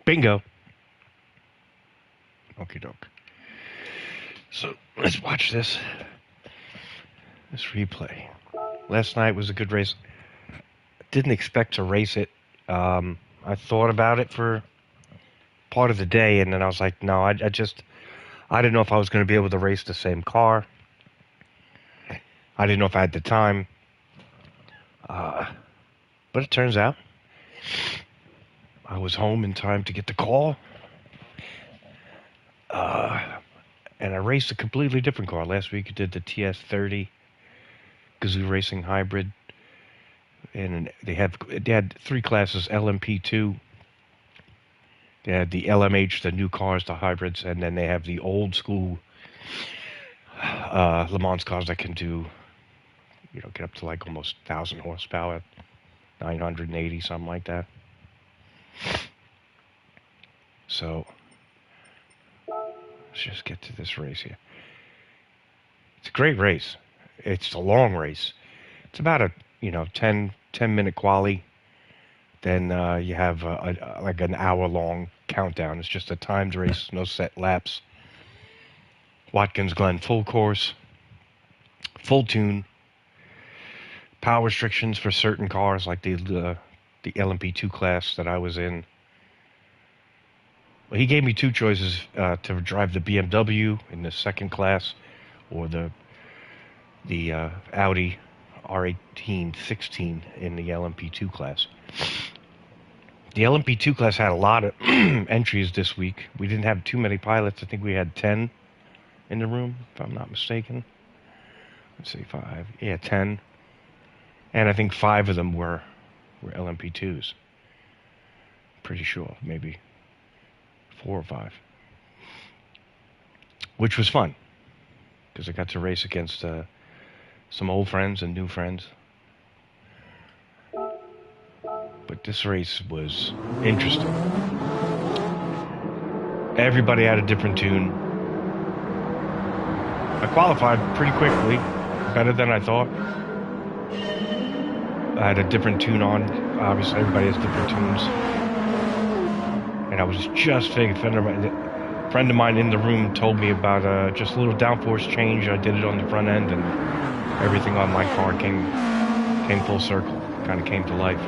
Bingo. Okie doke. So let's watch this replay. Last night was a good race. Didn't expect to race it. I thought about it for part of the day, and then I was like, no, I didn't know if I was going to be able to race the same car. I didn't know if I had the time. But it turns out I was home in time to get the call. And I raced a completely different car. Last week I did the TS30 Gazoo Racing Hybrid. And they had three classes, LMP2. They had the LMH, the new cars, the hybrids, and then they have the old school Le Mans cars that can do, get up to like almost 1,000 horsepower, 980, something like that. So let's just get to this race here. It's a great race. It's a long race. It's about a 10-minute quali. Then you have like an hour-long countdown. It's just a timed race, no set laps. Watkins Glen full course, full tune. Power restrictions for certain cars, like the LMP2 class that I was in. Well, he gave me two choices to drive the BMW in the second class, or the Audi R18 16 in the LMP2 class. The LMP2 class had a lot of entries this week. We didn't have too many pilots. I think we had 10 in the room, if I'm not mistaken. Let's see, 5. Yeah, 10. And I think 5 of them were LMP2s. Pretty sure, maybe 4 or 5. Which was fun, because I got to race against some old friends and new friends. But this race was interesting. Everybody had a different tune. I qualified pretty quickly, better than I thought. I had a different tune on. Obviously, everybody has different tunes. And I was just figuring, a friend of mine in the room told me about just a little downforce change. I did it on the front end, and everything on my car came full circle, kind of came to life.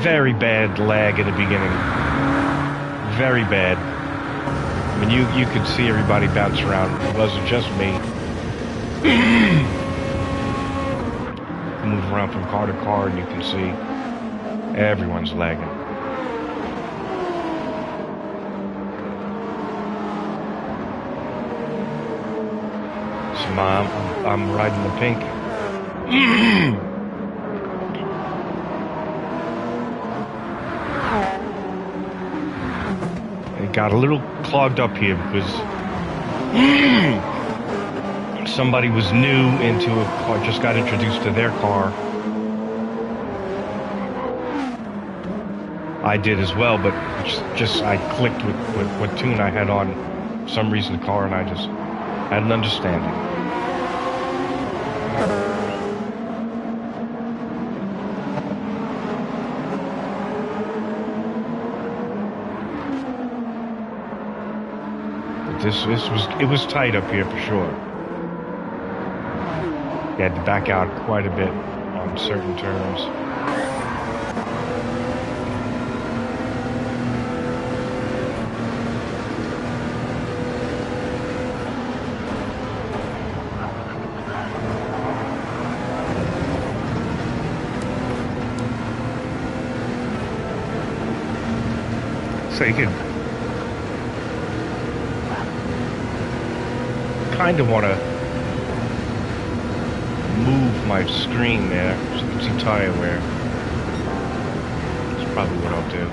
Very bad lag in the beginning. Very bad. I mean, you could see everybody bounce around. It wasn't just me. Move around from car to car, and you can see everyone's lagging. So I'm riding the pink. It got a little clogged up here because somebody was new into a car, just got introduced to their car. I did as well, but I clicked with what tune I had on for some reason the car, and I just had an understanding. It was tight up here for sure. You had to back out quite a bit on certain turns. So you could kind of want to move my screen there so you can see tire wear. That's probably what I'll do.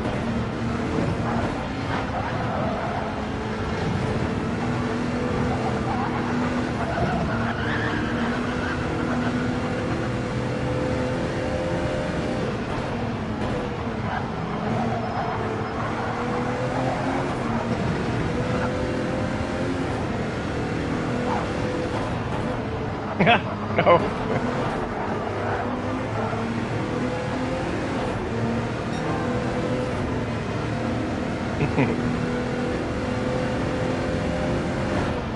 No.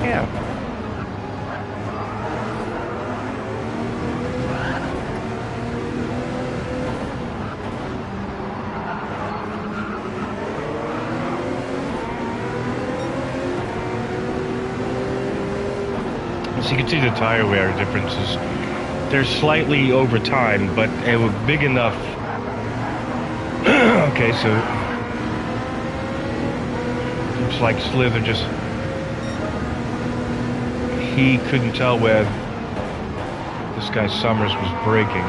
Yeah. So you can see the tire wear differences. They're slightly over time, but they were big enough. Okay, so looks like Slither just, he couldn't tell where this guy Summers was braking.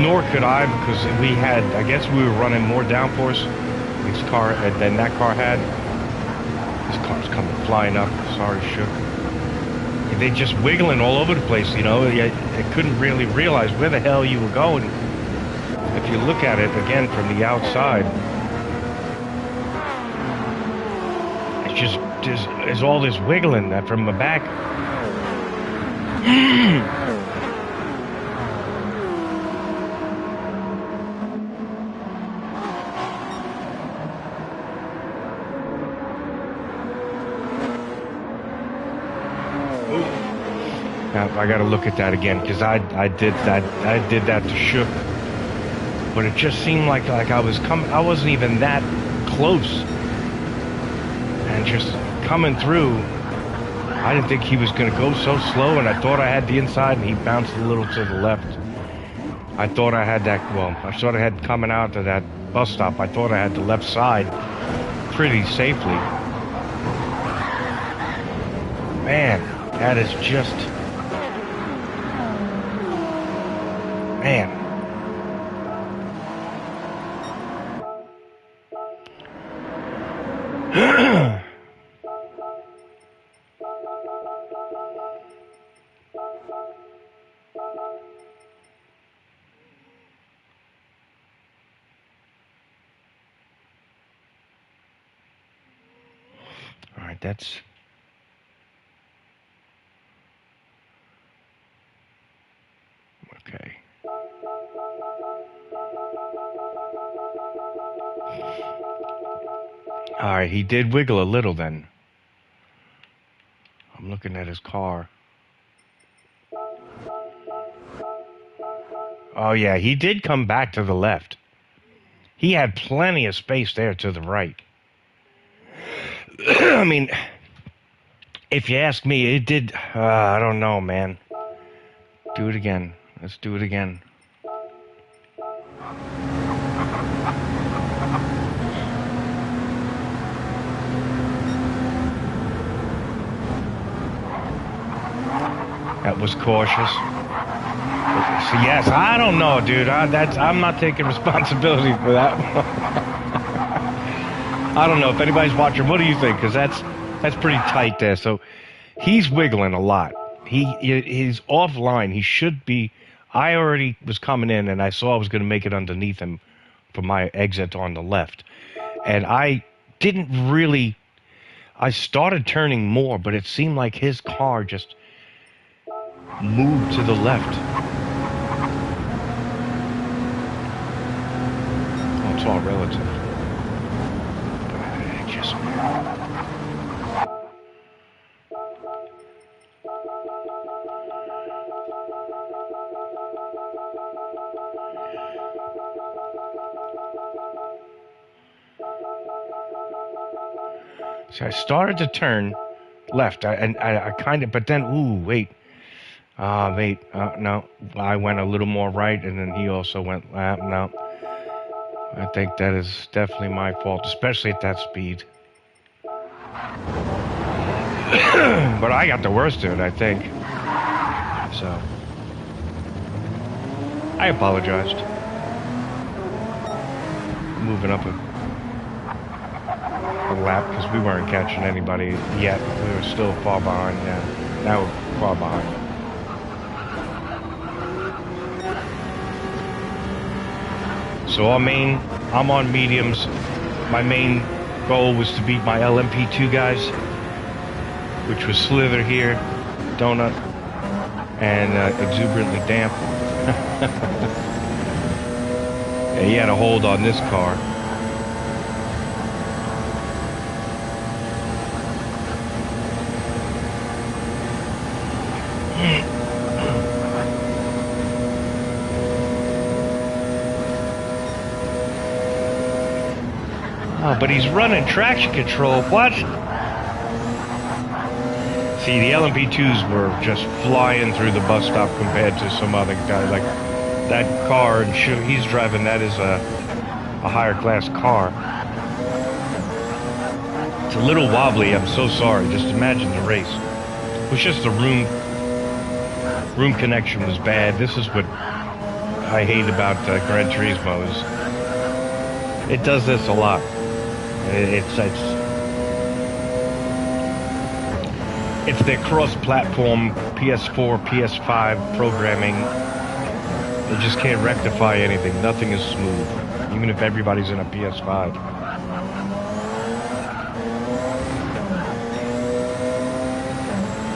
Nor could I, because we had, I guess we were running more downforce this car than that car had. This car's coming flying up. Sorry, shook. They're just wiggling all over the place, you know. I couldn't really realize where the hell you were going. If you look at it again from the outside, it's just there's all this wiggling that from the back. I got to look at that again because I did that to shook, but it just seemed like I was coming. I wasn't even that close, and just coming through. I didn't think he was going to go so slow, and I thought I had the inside, and he bounced a little to the left. I thought I had that. Well, I sort of had coming out to that bus stop. I thought I had the left side pretty safely. Man, that is just. Man. All right, that's okay. All right, he did wiggle a little then. I'm looking at his car. Oh, yeah, he did come back to the left. He had plenty of space there to the right. I mean, if you ask me, it did... I don't know, man. Do it again. Let's do it again. That was cautious. So yes, I don't know, dude. I'm not taking responsibility for that one. I don't know if anybody's watching. What do you think? Because that's pretty tight there. So he's wiggling a lot. He's offline. He should be. I already was coming in, and I saw I was going to make it underneath him for my exit on the left, and I didn't really. I started turning more, but it seemed like his car just moved to the left. Oh, it's all relative. But it just... So I started to turn left, I kind of, but then, ooh, wait. No, I went a little more right, and then he also went left. No, I think that is definitely my fault, especially at that speed. But I got the worst of it, I think. So, I apologized. Moving up a lap, because we weren't catching anybody yet. We were still far behind, yeah. Now we're far behind. So I'm on mediums. My main goal was to beat my LMP2 guys, which was Slither here, Donut, and Exuberantly Damp. Yeah, he had a hold on this car. Oh, but he's running traction control. What? See, the LMP2s were just flying through the bus stop compared to some other guy. Like that car, and he's driving, that is a higher class car. It's a little wobbly. I'm so sorry. Just imagine the race. It was just the room connection was bad. This is what I hate about Gran Turismo. Is it does this a lot. It's their cross-platform PS4, PS5 programming. They just can't rectify anything. Nothing is smooth, even if everybody's in a PS5.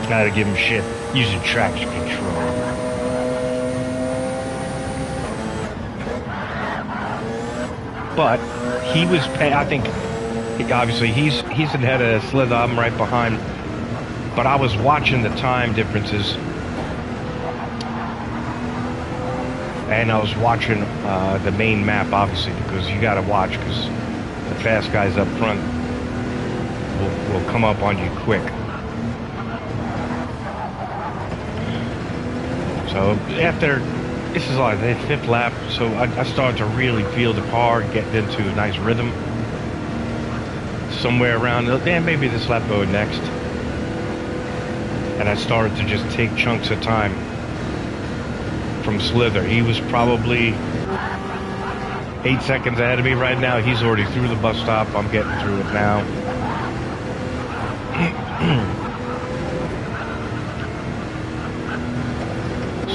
Gotta give them shit using traction control. But he was, I think, obviously he's ahead of Slither. I'm right behind. But I was watching the time differences, and I was watching the main map, obviously, because you got to watch, because the fast guys up front will come up on you quick. So after, this is like the 5th lap, so I started to really feel the car get into a nice rhythm. Somewhere around, maybe this lap go next. And I started to just take chunks of time from Slither. He was probably 8 seconds ahead of me right now. He's already through the bus stop. I'm getting through it now.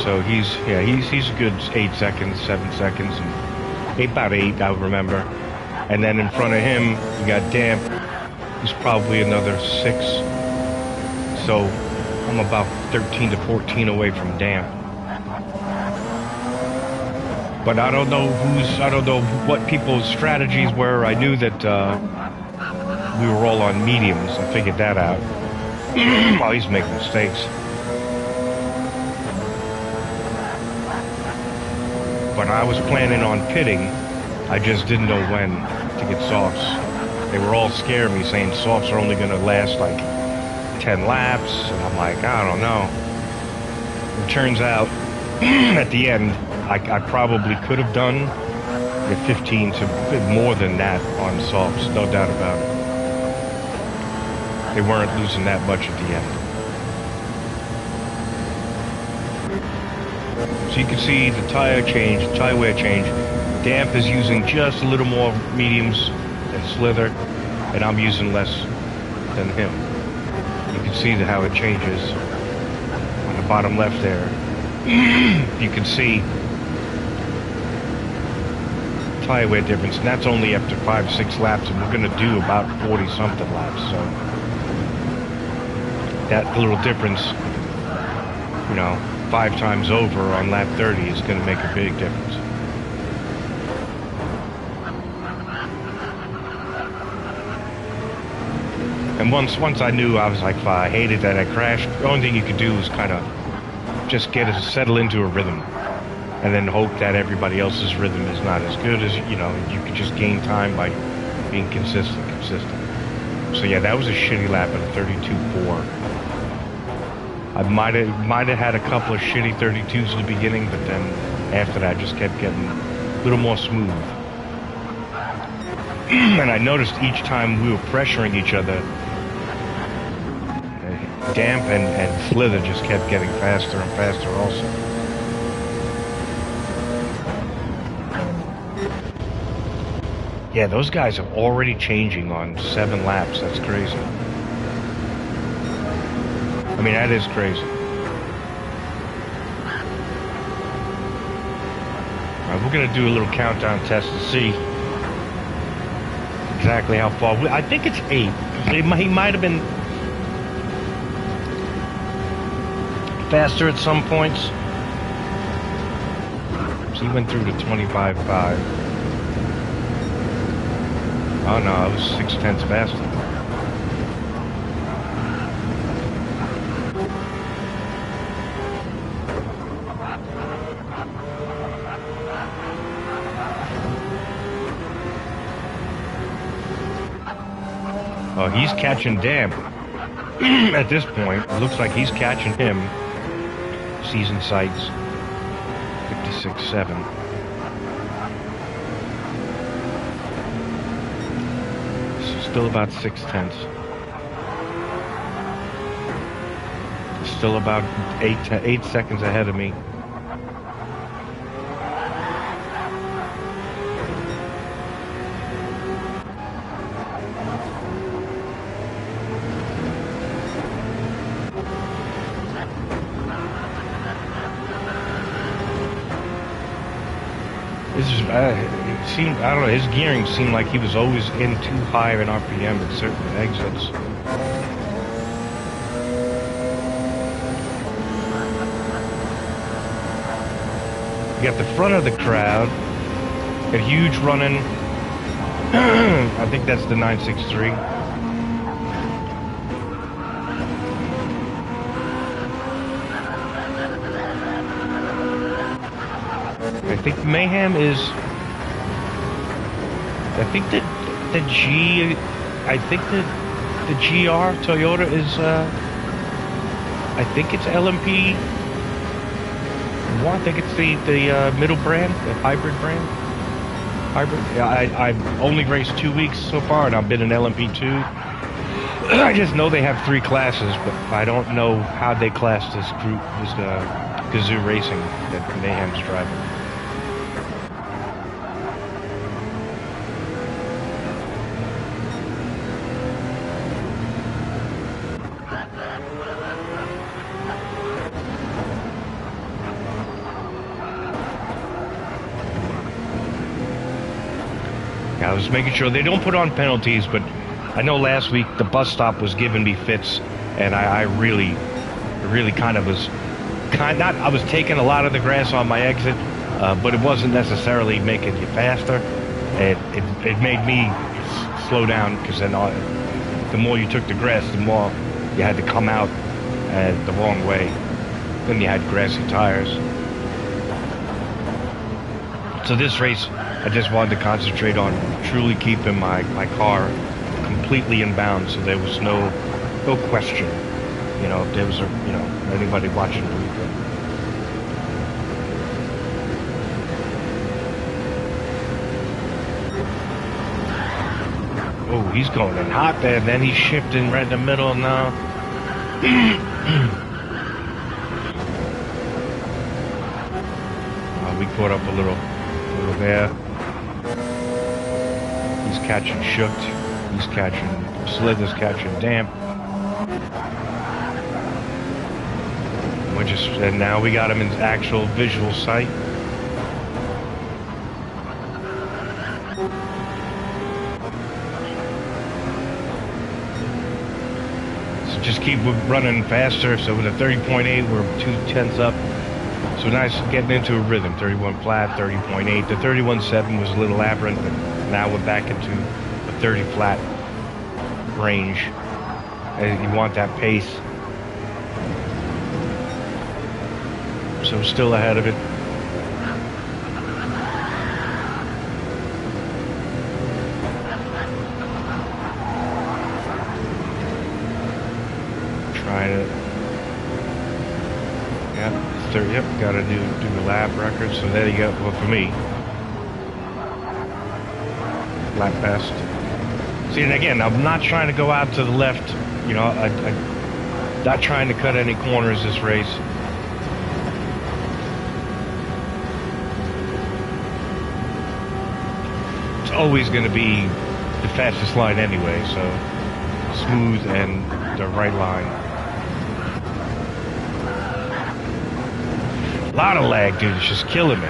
So he's a good 8 seconds, 7 seconds, and about 8, I remember. And then in front of him, you got Damp. He's probably another 6. So I'm about 13 to 14 away from Damp. But I don't know what people's strategies were. I knew that we were all on mediums. I figured that out. Oh, he's making mistakes. But I was planning on pitting. I just didn't know when to get softs. They were all scaring me, saying softs are only going to last like 10 laps, and I'm like, I don't know. It turns out, at the end, I probably could have done 15 to more than that on softs, no doubt about it. They weren't losing that much at the end. So you can see the tire wear change. Damp is using just a little more mediums than Slither, and I'm using less than him. You can see how it changes on the bottom left there. You can see tire wear difference, and that's only after 5-6 laps, and we're going to do about 40-something laps. So that little difference, 5 times over on lap 30 is going to make a big difference. And once I knew, I was like, I hated that I crashed. The only thing you could do was kind of just settle into a rhythm, and then hope that everybody else's rhythm is not as good as, you could just gain time by being consistent. So yeah, that was a shitty lap at a 32.4. I might have had a couple of shitty 32s in the beginning, but then after that, I just kept getting a little more smooth. And I noticed each time we were pressuring each other, Damp and Slither just kept getting faster and faster also. Yeah, those guys are already changing on 7 laps. That's crazy. I mean, that is crazy. All right, we're going to do a little countdown test to see exactly how far. I think it's 8. He might have been faster at some points. So he went through to 25.5. Oh no, it was 0.6 faster. He's catching damp. At this point, it looks like he's catching him. Season sights. 56.7. Still about 6/10. Still about 8 seconds ahead of me. This is, it seemed, I don't know, his gearing seemed like he was always in too high of an RPM at certain exits. You got the front of the crowd, a huge running, I think that's the 963. I think Mayhem is, I think that the GR Toyota is, I think it's LMP. I think it's the middle brand, the hybrid brand. Hybrid. Yeah, I've only raced 2 weeks so far, and I've been in LMP2. I just know they have 3 classes, but I don't know how they class this group, this Gazoo Racing that Mayhem's driving. I was making sure they don't put on penalties, but I know last week the bus stop was giving me fits, and I really kind of was I was taking a lot of the grass on my exit, but it wasn't necessarily making you faster. It made me slow down, because then the more you took the grass, the more you had to come out the wrong way. Then you had grassy tires. So this race, I just wanted to concentrate on truly keeping my car completely in bounds, so there was no question, you know, if there was anybody watching the replay. Oh, he's going in hot there, then he's shifting right in the middle now. We caught up a little there. He's catching shooked. He's catching slithers, catching damp. And now we got him in actual visual sight. So just keep running faster. So with a 30.8, we're 2/10 up. So nice getting into a rhythm. 31 flat, 30.8. The 31.7 was a little aberrant, but now we're back into a 30 flat range. And you want that pace. So still ahead of it. Trying to. Yep, got to do the lap record. So there you go. Well, for me, lap best. See, and again, I'm not trying to go out to the left. You know, I'm not trying to cut any corners this race. It's always going to be the fastest line anyway. So smooth and the right line. A lot of lag, dude. It's just killing me.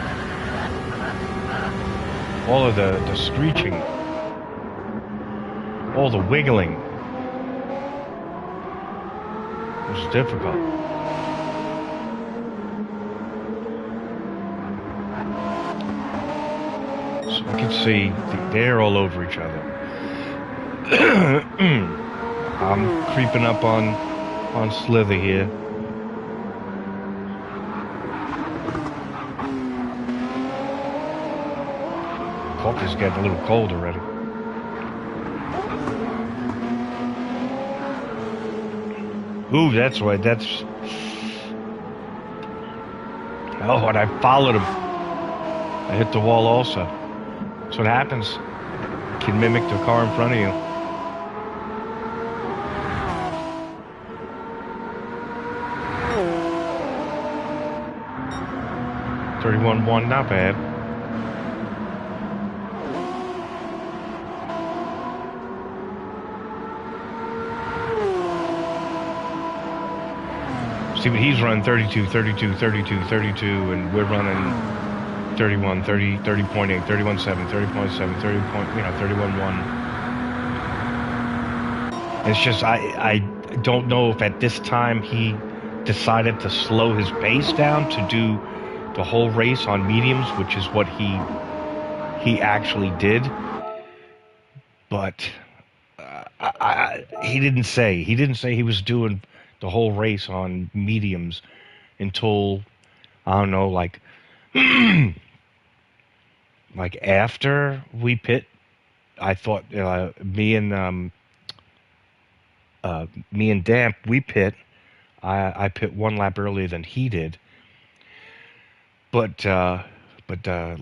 All of the screeching. All the wiggling. It was difficult. So you can see they're all over each other. I'm creeping up on Slither here. Coffee's getting a little cold already. Ooh, that's right. That's. Oh, and I followed him. I hit the wall also. That's what happens. You can mimic the car in front of you. $31.1, not bad. See what he's running, 32, 32, 32, 32, and we're running 31, 30, 30.8, 31.7, 30.7, 30 point, 31.1. It's just, I don't know if at this time he decided to slow his pace down to do the whole race on mediums, which is what he actually did. But he didn't say. He didn't say he was doing the whole race on mediums until, I don't know, like like after we pit. I thought me and Damp, we pit. I pit one lap earlier than he did, but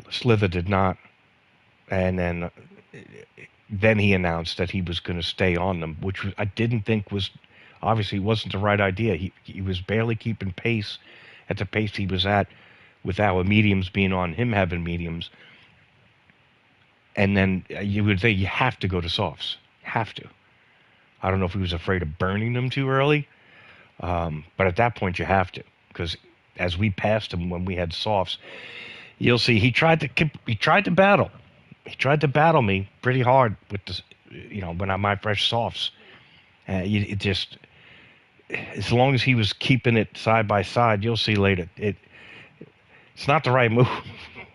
Slither did not. And then he announced that he was going to stay on them, which I didn't think was, obviously wasn't the right idea. He was barely keeping pace at the pace he was at with our mediums being on him having mediums. And then you would think you have to go to softs. Have to. I don't know if he was afraid of burning them too early, but at that point you have to, because as we passed him when we had softs, you'll see he tried to battle. He tried to battle me pretty hard with the, when I my fresh softs. It just, as long as he was keeping it side by side, you'll see later. It's not the right move.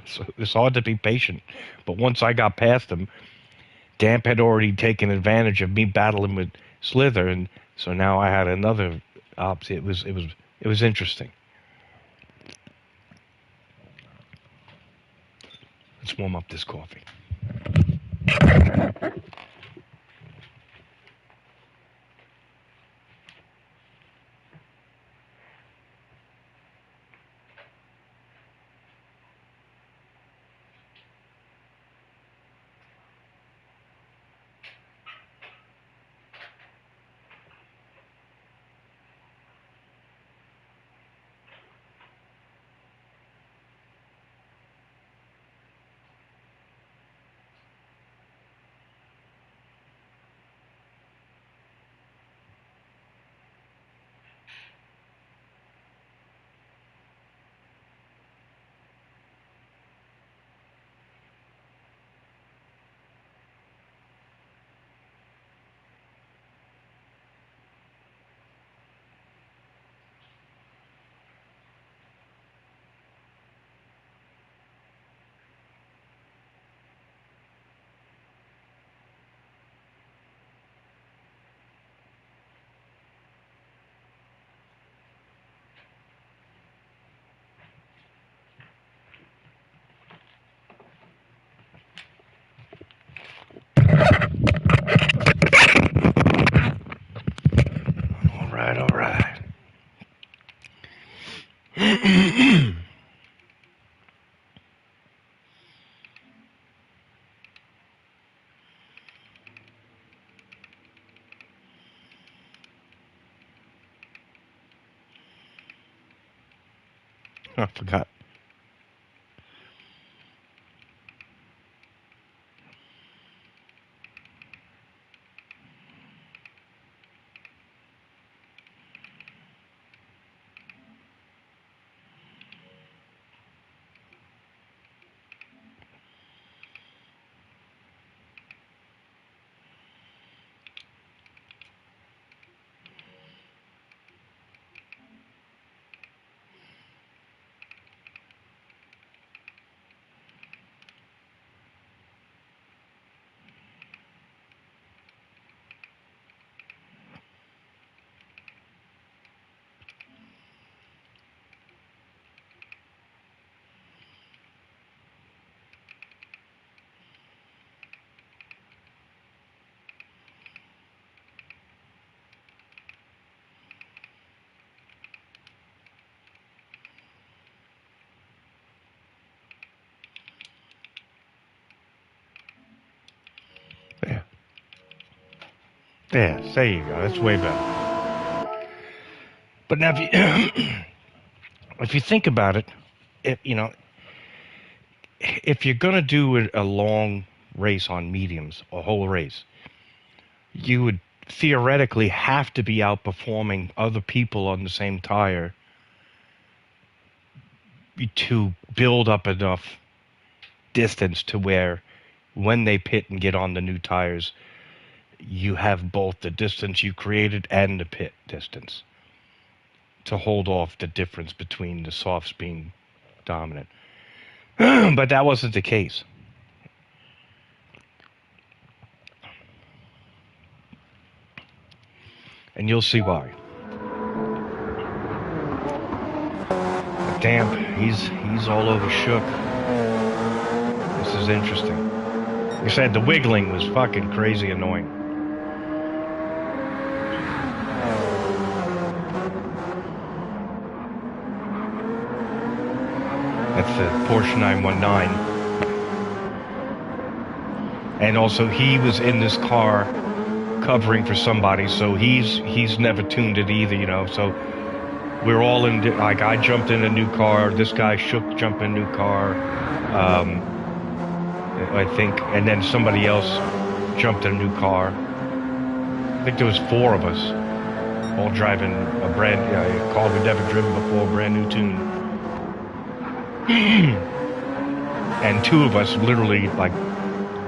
So it's hard to be patient. But once I got past him, Damp had already taken advantage of me battling with Slither, and so now I had another opposite. It was interesting. Let's warm up this coffee. All right. I forgot. Yeah, there you go. That's way better. But now, if you think about it, if you're gonna do a long race on mediums, a whole race, you would theoretically have to be outperforming other people on the same tire to build up enough distance to where when they pit and get on the new tires, you have both the distance you created and the pit distance to hold off the difference between the softs being dominant. But that wasn't the case. And you'll see why. But damn, he's all over shook. This is interesting. Like I said, the wiggling was fucking crazy annoying. That's the Porsche 919. And also, he was in this car covering for somebody, so he's never tuned it either, you know. So we're all in. Like, I jumped in a new car. This guy jumped in a new car. I think, and then somebody else jumped in a new car. I think there was 4 of us, all driving a car we'd never driven before, brand new tune. And 2 of us, literally like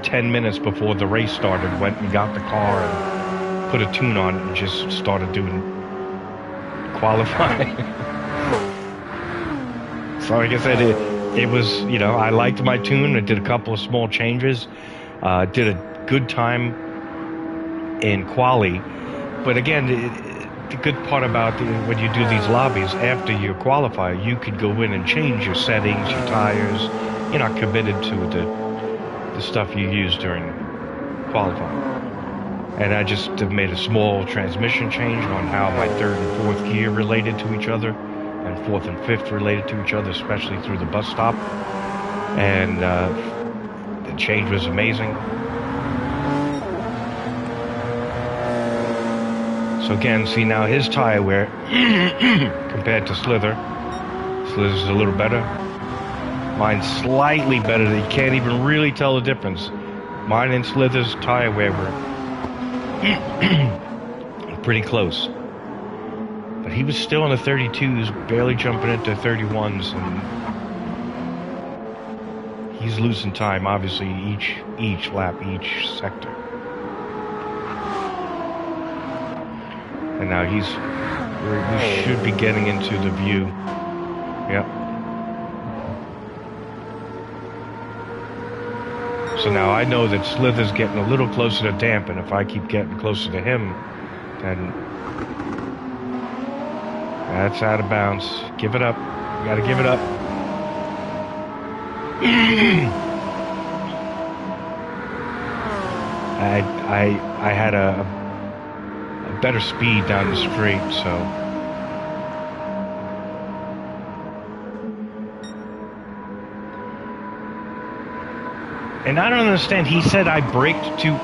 10 minutes before the race started, went and got the car and put a tune on it and just started doing qualifying. So like I said, it was, you know, I liked my tune. I did a couple of small changes, did a good time in quali. But again, the good part about when you do these lobbies, after you qualify, you could go in and change your settings, your tires. You're not committed to the stuff you use during qualifying. And I just made a small transmission change on how my 3rd and 4th gear related to each other, and 4th and 5th related to each other, especially through the bus stop. And the change was amazing. So again, see now his tire wear compared to Slither. Slither's a little better. Mine's slightly better. You can't even really tell the difference. Mine and Slither's tire wear were pretty close. But he was still in the 32s, barely jumping into 31s, and he's losing time, obviously, each lap, each sector. And now we should be getting into the view. Yep. So now I know that Slither's getting a little closer to Damp, and if I keep getting closer to him, then that's out of bounds. Give it up. You gotta give it up. I had a better speed down the straight, so and I don't understand. He said I braked too.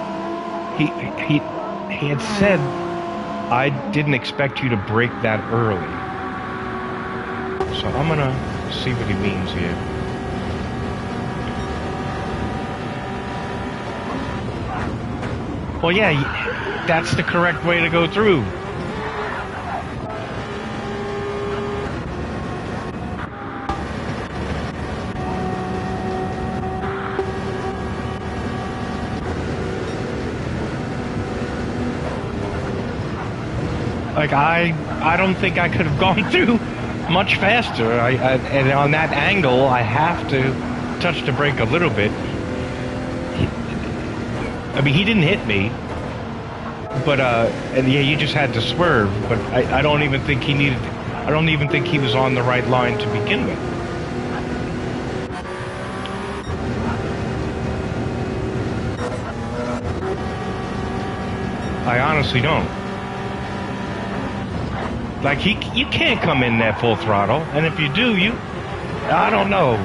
He had said I didn't expect you to brake that early. So I'm gonna see what he means here. Well, yeah, that's the correct way to go through. Like, I don't think I could have gone through much faster. And on that angle, I have to touch the brake a little bit. I mean, he didn't hit me, but and yeah, you just had to swerve. But I don't even think he needed. I don't even think he was on the right line to begin with. I honestly don't. Like, you can't come in there full throttle, and if you do, I don't know.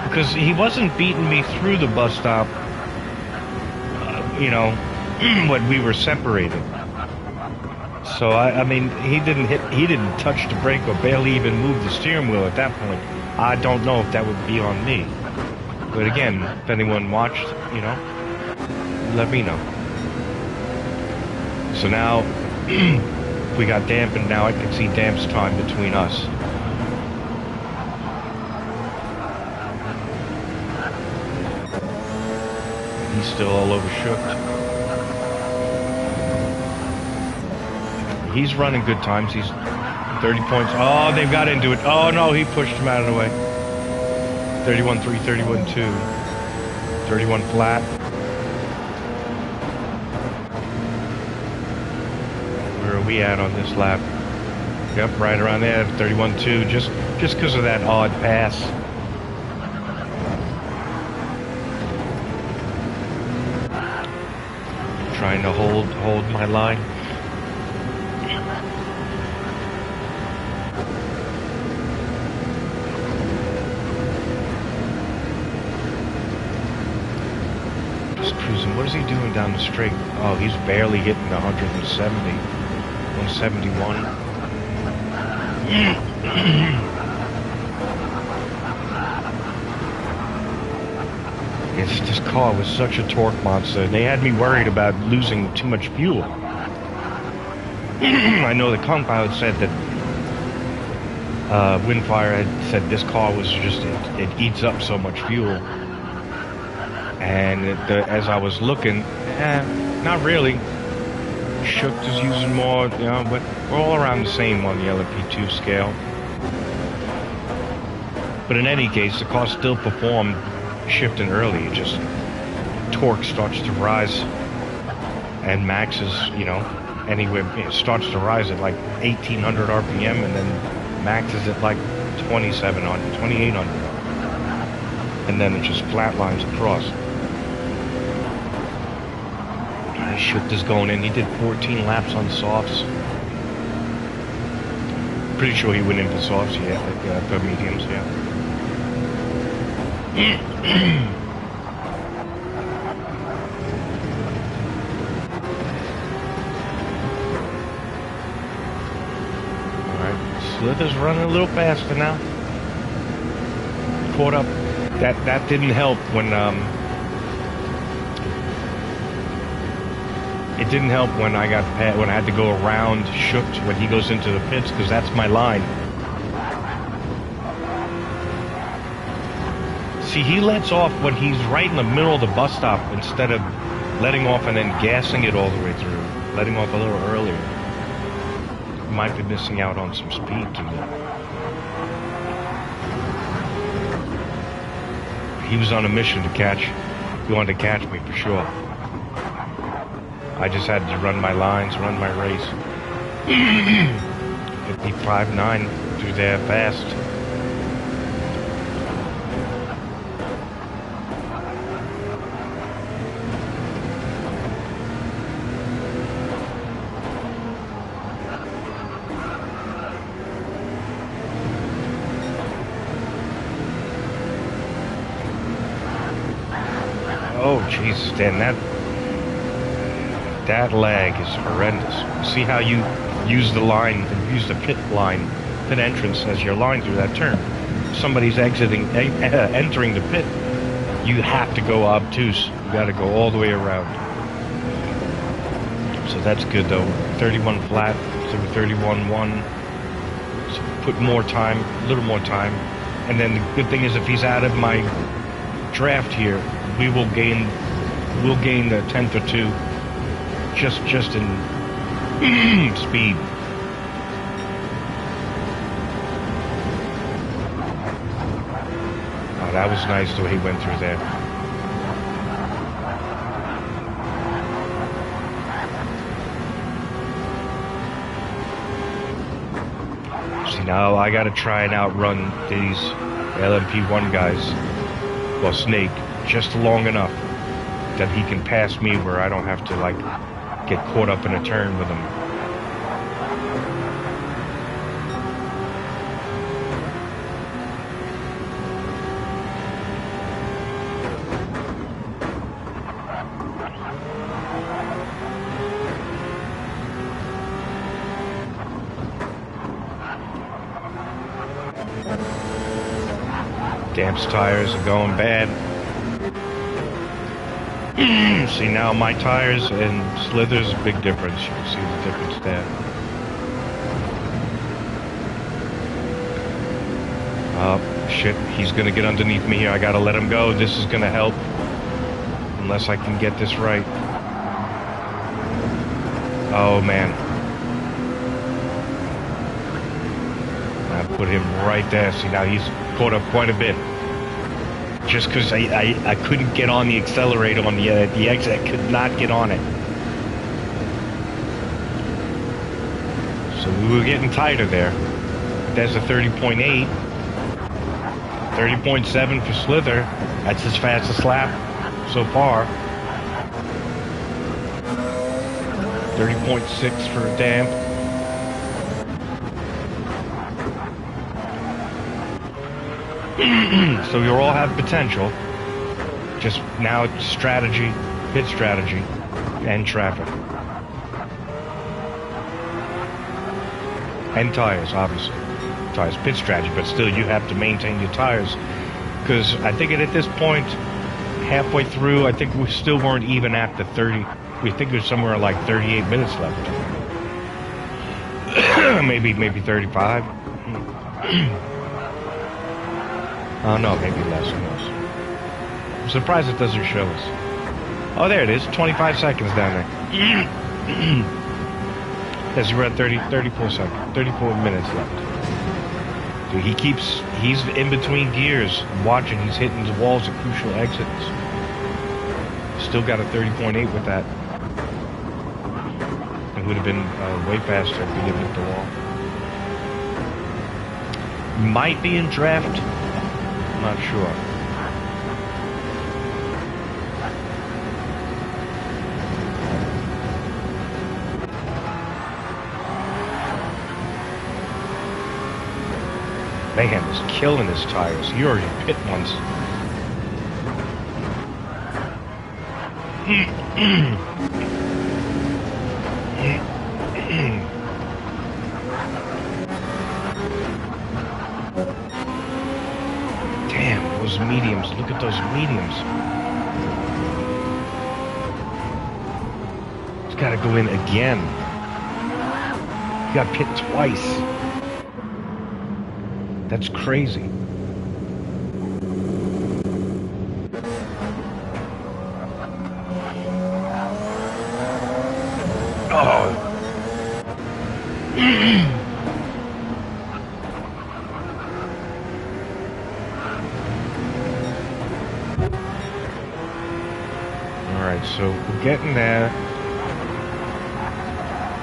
Because he wasn't beating me through the bus stop you know, when we were separated. So I mean, he didn't touch the brake or barely even move the steering wheel at that point. I don't know if that would be on me. But again, if anyone watched, you know, let me know. So now we got damp, and now I can see damp's time between us. He's still all over shook. He's running good times. He's 30 points. Oh, they've got into it. Oh, no, he pushed him out of the way. 31.3, 31.2. 31 flat. Where are we at on this lap? Yep, right around there, 31.2. Just because of that odd pass. Trying to hold my line. What is he doing down the straight? Oh, he's barely hitting 170, 171. This car was such a torque monster, and they had me worried about losing too much fuel. I know the co-pilot said that Windfire had said this car was just, it eats up so much fuel. And as I was looking, not really. Shook is using more, you know, but we're all around the same on the LMP2 scale. But in any case, the car still performed shifting early. It just, torque starts to rise, and max is, you know, anywhere, it starts to rise at like 1,800 RPM, and then max is at like 2,700, 2,800. And then it just flatlines across. Shook is going in. He did 14 laps on softs. Pretty sure he went in for softs, yeah, like for mediums, yeah. All right, Slither's running a little faster now. Caught up. That didn't help when It didn't help when I had to go around Shook when he goes into the pits, because that's my line. See, he lets off when he's right in the middle of the bus stop instead of letting off and then gassing it all the way through. Letting off a little earlier. Might be missing out on some speed to me. He was on a mission to catch. He wanted to catch me for sure. I just had to run my lines, run my race. 55.9 through there fast. Oh, Jesus, Dan, that lag is horrendous. See how you use the line and use the pit entrance as your line through that turn. If somebody's entering the pit, you have to go obtuse. You got to go all the way around. So that's good though. 31 flat to 31.1. So put more time, a little more time. And then the good thing is, if he's out of my draft here, we'll gain a tenth or two. Just in speed. Oh, that was nice the way he went through there. See, now I gotta try and outrun these LMP1 guys, well, Snake, just long enough that he can pass me where I don't have to, like, get caught up in a turn with him. Damp's tires are going bad. See, now my tires and Slither's a big difference. You can see the difference there. Oh, shit. He's going to get underneath me here. I got to let him go. This is going to help. Unless I can get this right. Oh, man. I put him right there. See, now he's caught up quite a bit. Just because I couldn't get on the accelerator on the exit. I could not get on it. So we were getting tighter there. There's a 30.8. 30.7 for Slither. That's his fastest lap so far. 30.6 for Damp. So you all have potential. Just now it's strategy, pit strategy, and traffic. And tires, obviously. Tires, pit strategy, but still you have to maintain your tires. Because I think at this point, halfway through, I think we still weren't even at the 30. We think there's somewhere like 38 minutes left. maybe 35. Oh no, maybe less. Who knows? I'm surprised it doesn't show us. Oh, there it is. 25 seconds down there. Yes, we're at 34 seconds. 34 minutes left. Dude, he's in between gears, watching. He's hitting the walls at crucial exits. Still got a 30.8 with that. It would have been way faster if he didn't hit the wall. Might be in draft. Not sure. Mayhem is killing his tires. He already pit once. Damn, those mediums. Look at those mediums. He's got to go in again. He got pit twice. That's crazy. Oh. All right, so we're getting there.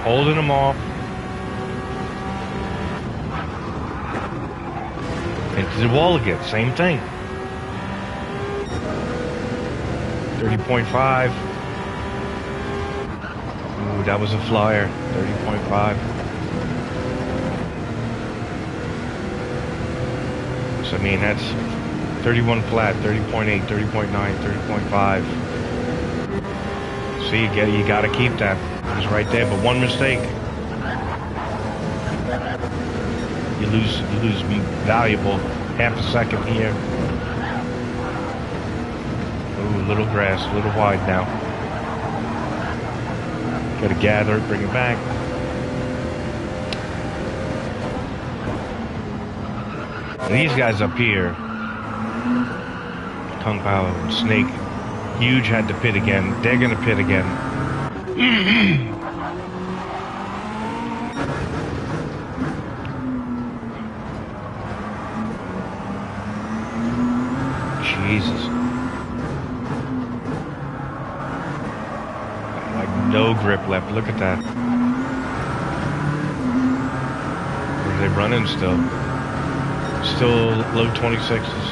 Holding them off. Into the wall again, same thing. 30.5. Ooh, that was a flyer. 30.5. So I mean that's 31 flat, 30.8, 30.9, 30.5. See, you gotta keep that. He's right there, but one mistake. You lose valuable half a second here. Ooh, little grass, a little wide now. Gotta gather it, bring it back. And these guys up here, Kung Pao and Snake, Huge had to pit again. They're gonna pit again. Jesus. Like no grip left. Look at that. Are they running still? Still low 26s.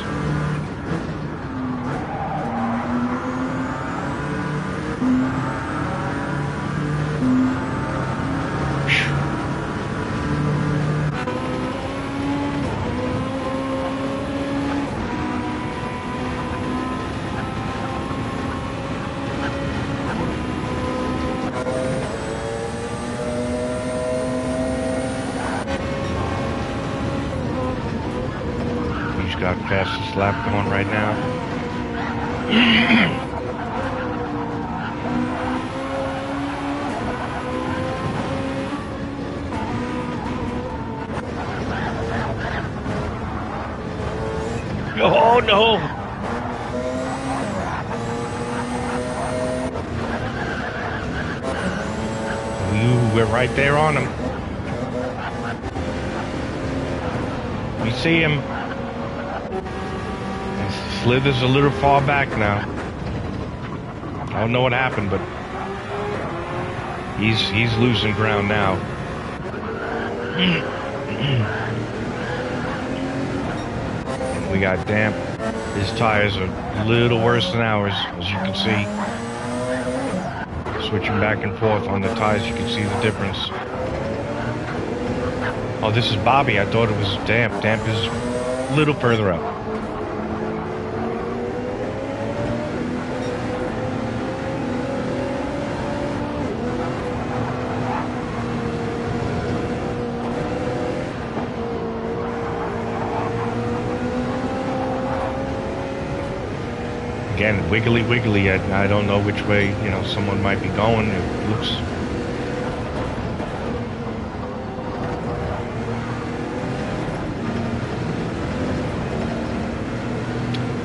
got fastest lap going right now. Oh no! We're right there on him. We see him. Slither's a little far back now. I don't know what happened, but he's losing ground now. And we got Damp. His tires are a little worse than ours, as you can see. Switching back and forth on the tires, you can see the difference. Oh, this is Bobby. I thought it was Damp. Damp is a little further up. Again, wiggly, wiggly. I don't know which way, you know, someone might be going. It looks...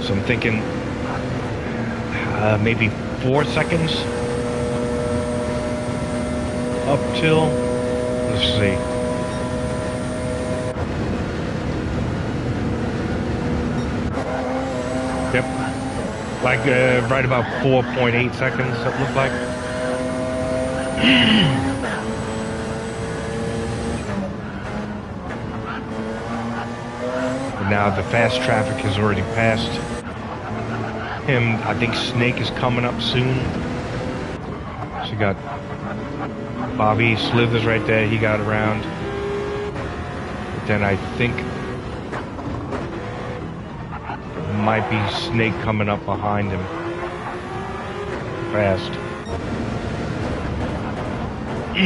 So I'm thinking maybe 4 seconds up till, let's see. Yep. Like right about 4.8 seconds, it looked like. But now the fast traffic has already passed him. I think Snake is coming up soon. So you got Bobby Slithers right there. He got around. But then I think might be Snake coming up behind him fast. I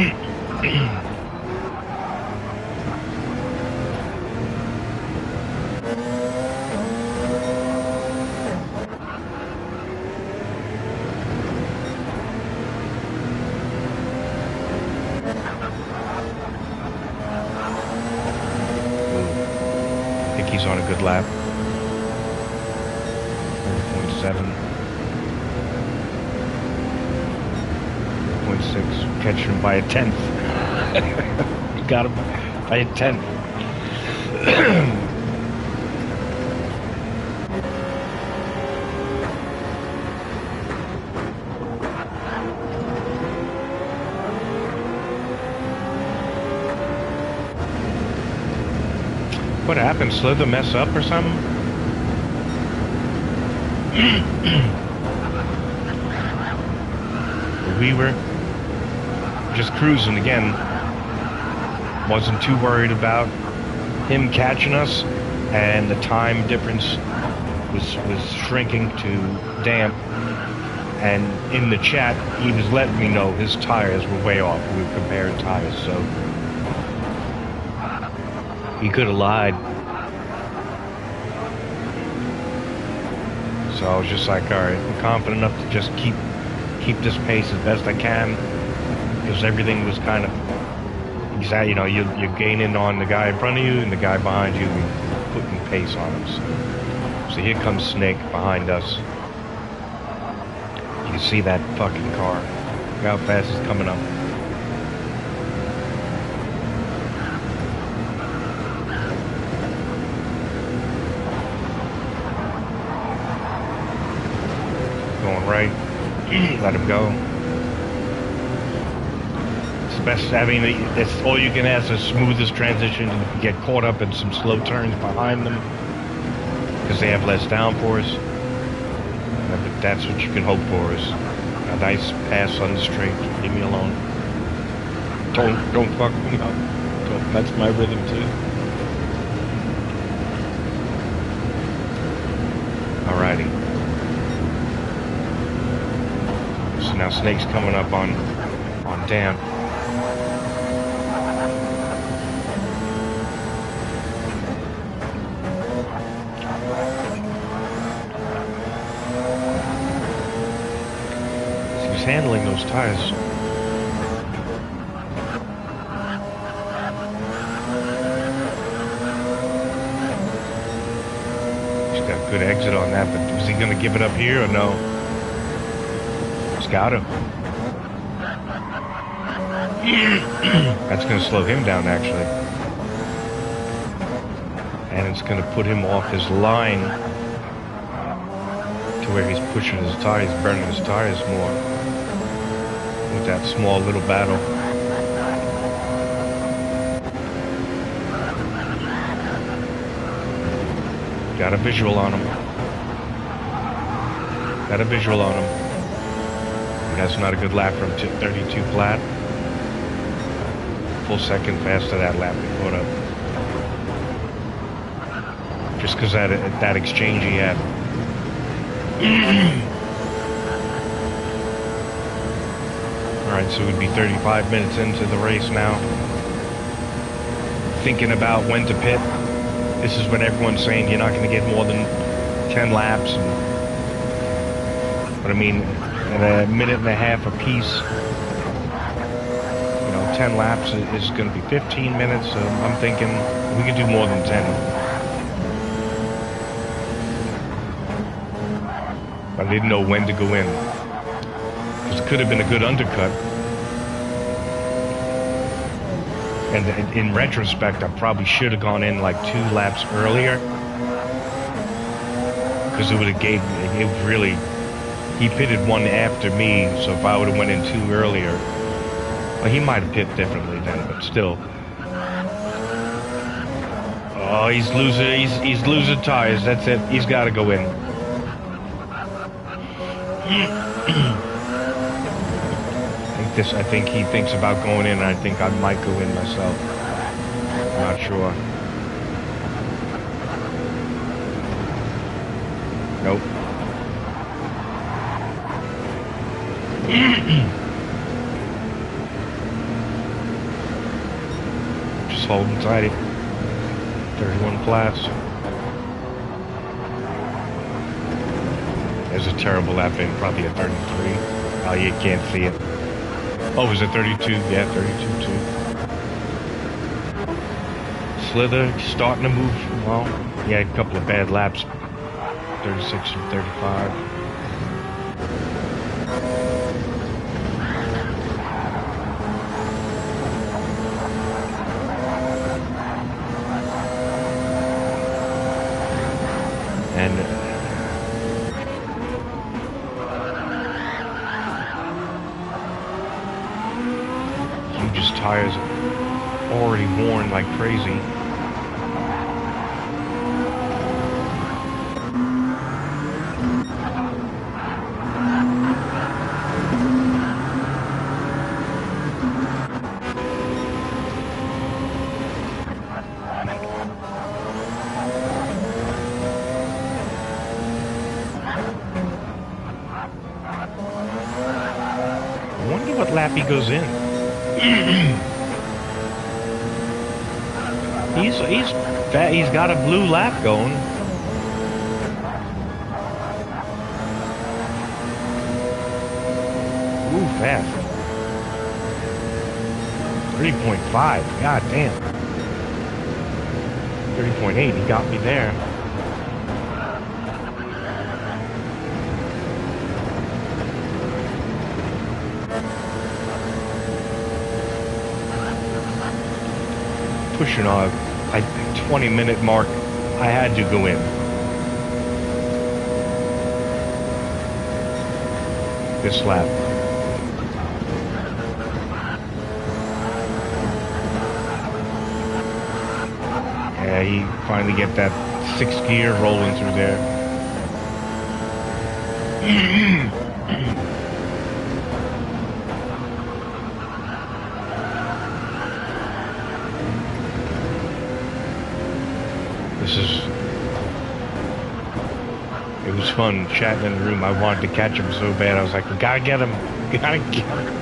think he's on a good lap. 4.7, 4.6, catching him by a 10th. He got him by a 10th. What happened? Slither mess up or something? We were just cruising again. Wasn't too worried about him catching us, and the time difference was shrinking to Damp. And in the chat, he was letting me know his tires were way off. We were comparing tires, so he could have lied. So I was just like, all right, I'm confident enough to just keep this pace as best I can, because everything was kind of exact. You know, you're gaining on the guy in front of you and the guy behind you, and putting pace on him. So here comes Snake behind us. You can see that fucking car. Look how fast it's coming up. Going right. Let him go. It's best, I mean, that's all you can ask, is smoothest transition. You can get caught up in some slow turns behind them because they have less downforce. But that's what you can hope for, is a nice pass on the straight. Leave me alone. Don't fuck me up. That's my rhythm too. Alrighty. So now Snake's coming up on Damp. handling those tires. He's got a good exit on that, but is he going to give it up here or no? He's got to. That's going to slow him down, actually. And it's going to put him off his line to where he's pushing his tires, burning his tires more with that small little battle. Got a visual on him. Got a visual on him. That's not a good lap from 32 flat. Full second faster that lap he caught up. Just because that exchange he had. Alright, so we'd be 35 minutes into the race now. Thinking about when to pit. This is when everyone's saying you're not going to get more than 10 laps. But I mean, at a minute and a half apiece, 10 laps is going to be 15 minutes. So I'm thinking we could do more than 10. But I didn't know when to go in. Because it could have been a good undercut. And in retrospect, I probably should have gone in like 2 laps earlier. Because it would have gave me, it really, he pitted one after me, so if I would have went in 2 earlier, well, he might have pitted differently then, but still. Oh, he's losing tires, that's it, he's got to go in. I think he thinks about going in, and I think I might go in myself. I'm not sure. Nope. Just holding tight. 31 flats. There's a terrible lap in, probably a 33. Oh, you can't see it. Oh, was it 32? Yeah, 32 too. Slither starting to move. Well, he had a couple of bad laps. 36 and 35. And Huge's tires already worn like crazy. I wonder what lap he goes in. He's got a blue lap going. Ooh, fast. 3.5. God damn. 30.8. He got me there. Pushing on like 20-minute mark, I had to go in. This lap. Yeah, he finally get that 6th gear rolling through there. It was fun chatting in the room. I wanted to catch him so bad. I was like, we gotta get him. We gotta get him.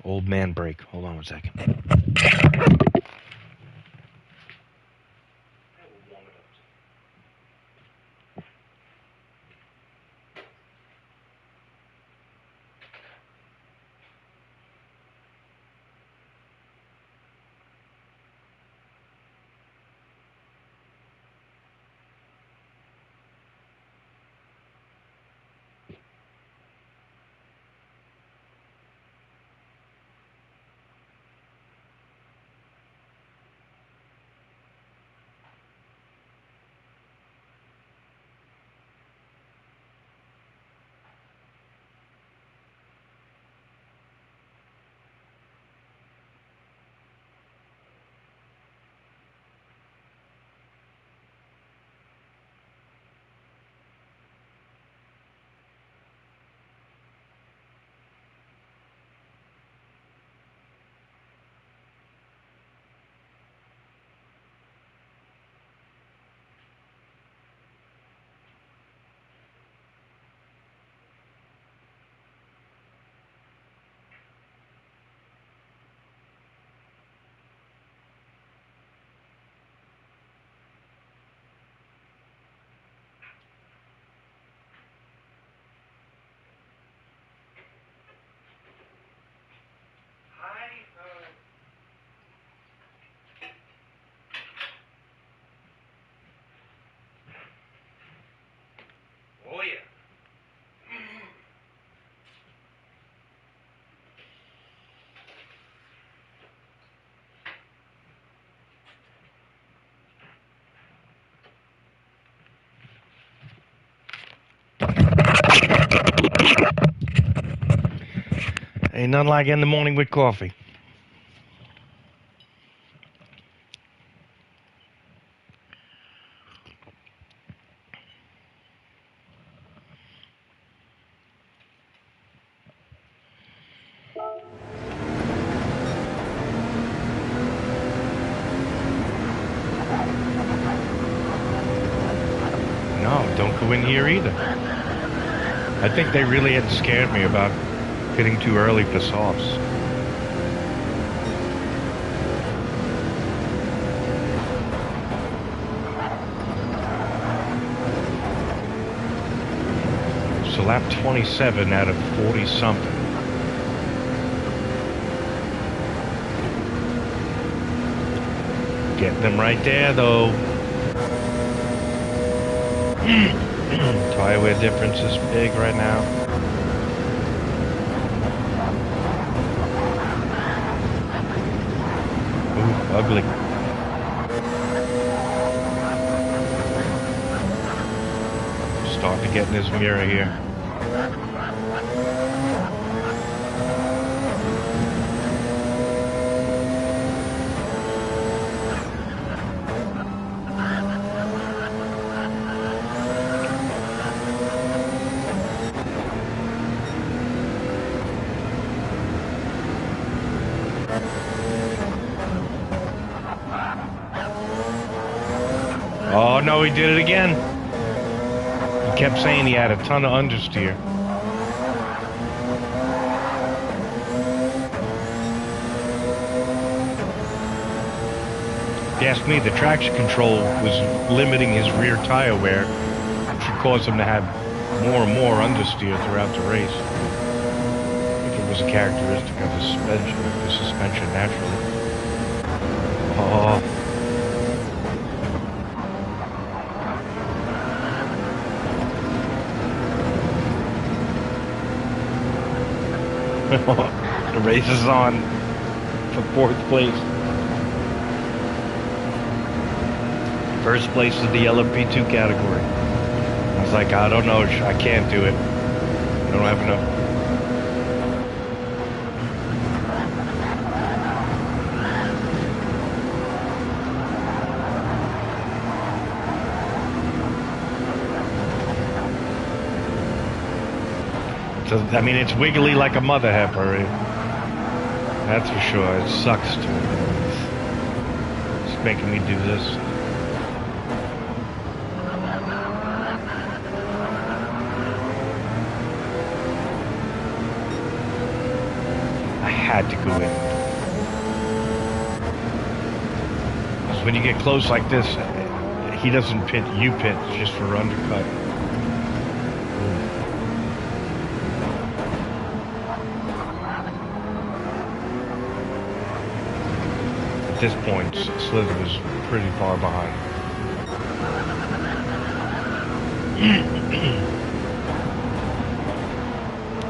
Old man break. Hold on one second. Oh yeah. Ain't nothing like in the morning with coffee. No, don't go in here either. I think they really had scared me about hitting too early for softs. So lap 27 out of 40 something. Getting them right there though. Tire wear difference is big right now. Ooh, ugly. Starting to get in his mirror here. Oh no, he did it again. He kept saying he had a ton of understeer. If you ask me, the traction control was limiting his rear tire wear, which would cause him to have more and more understeer throughout the race. If it was a characteristic of the suspension naturally. Oh. The race is on for 4th place. First place is the LMP2 category. I was like, I don't know, I can't do it. I don't have enough. So, I mean, it's wiggly like a mother heifer. That's for sure. It sucks to It's making me do this. I had to go in. Because when you get close like this, he doesn't pit, you pit just for undercut. At this point, Slither was pretty far behind.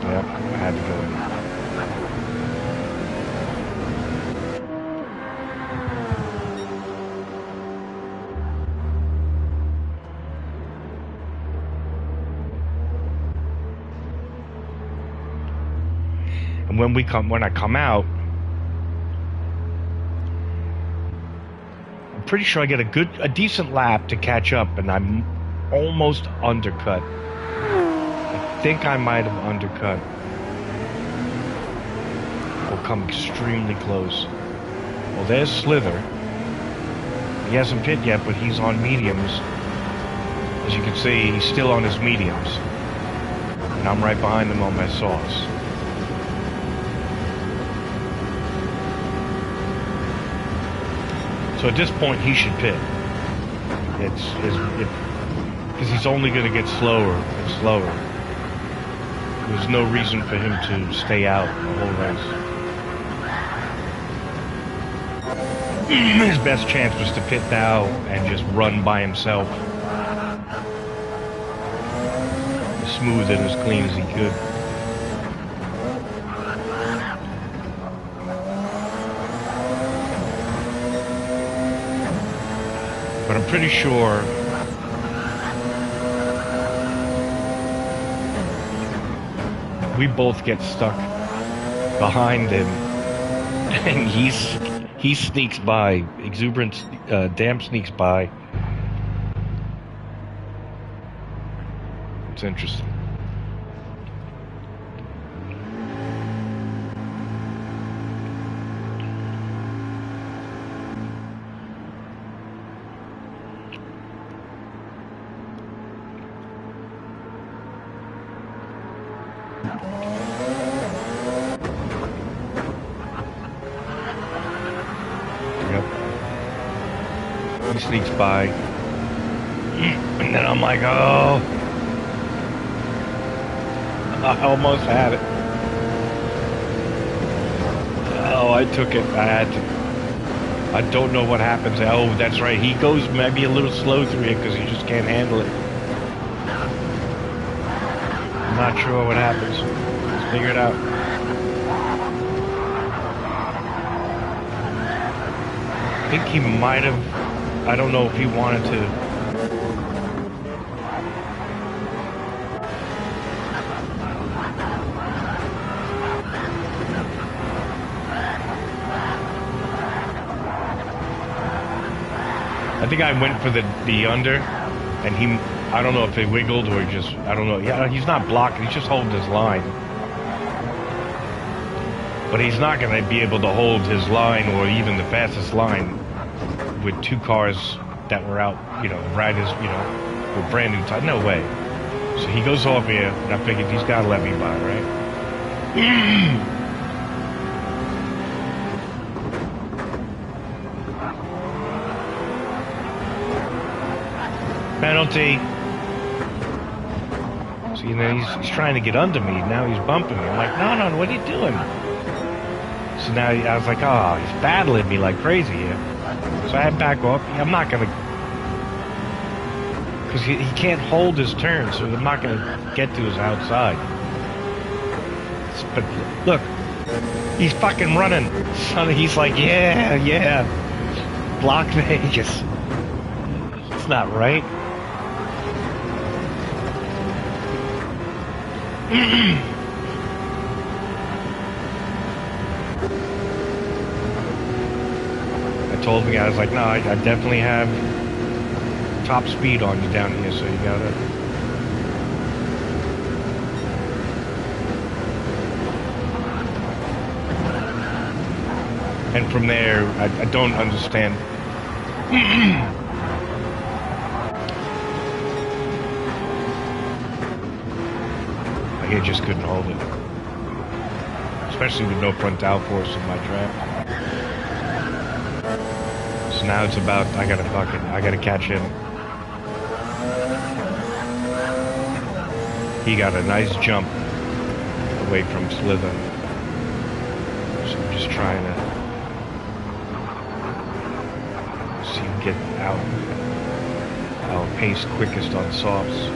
Yep, I had to go in. And when I come out, I'm pretty sure I get a decent lap to catch up, and I'm almost undercut. I think I might have undercut. Or come extremely close. Well, there's Slither. He hasn't pit yet, but he's on mediums. As you can see, he's still on his mediums. And I'm right behind him on my sauce. So at this point, he should pit. Because he's only going to get slower and slower. There's no reason for him to stay out the whole race. His best chance was to pit now and just run by himself. As smooth and as clean as he could. But I'm pretty sure we both get stuck behind him, and he sneaks by. Exuberant Damp sneaks by. It's interesting. He sneaks by, and then I'm like, oh, I almost had it. Oh, I took it. I had to. I don't know what happens. Oh, that's right. He goes maybe a little slow through it because he just can't handle it. I'm not sure what happens. Let's figure it out. I think he might have. I don't know if he wanted to. I think I went for the under, and he, I don't know if he wiggled or just, I don't know. Yeah, he's not blocking, he's just holding his line. But he's not going to be able to hold his line or even the fastest line with two cars that were out, you know, right as, you know, with brand new tires. No way. So he goes off here, and I figured he's got to let me by, right? Penalty. So, you know, he's trying to get under me. Now he's bumping me. I'm like, no, what are you doing? So now I was like, oh, he's battling me like crazy here. So I had to back off. I'm not going to... Because he can't hold his turn, so I'm not going to get to his outside. But look, he's fucking running. So he's like, yeah. Block Vegas. It's not right. I told me, I was like, no, I definitely have top speed on you down here, so you gotta... And from there, I don't understand. I just couldn't hold it. especially with no front downforce in my trap. So now it's about, I gotta catch him. He got a nice jump away from Slither. So I'm just trying to see him get out. I'll pace quickest on softs.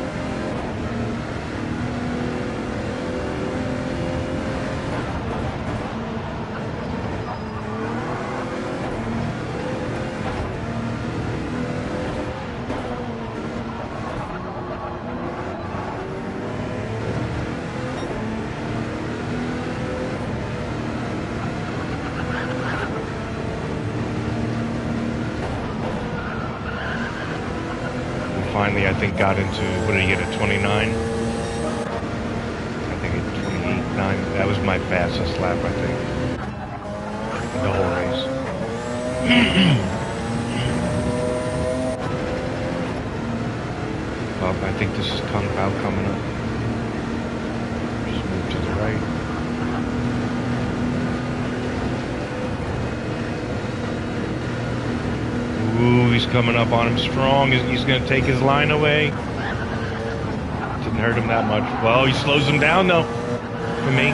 Finally, I think got into, what did he get, a 29? I think it's 28.9. That was my fastest lap, I think, the whole race. Well, I think this is coming up. Just move to the right. Ooh, he's coming up on him strong. He's going to take his line away. Didn't hurt him that much. Well, he slows him down, though, for me.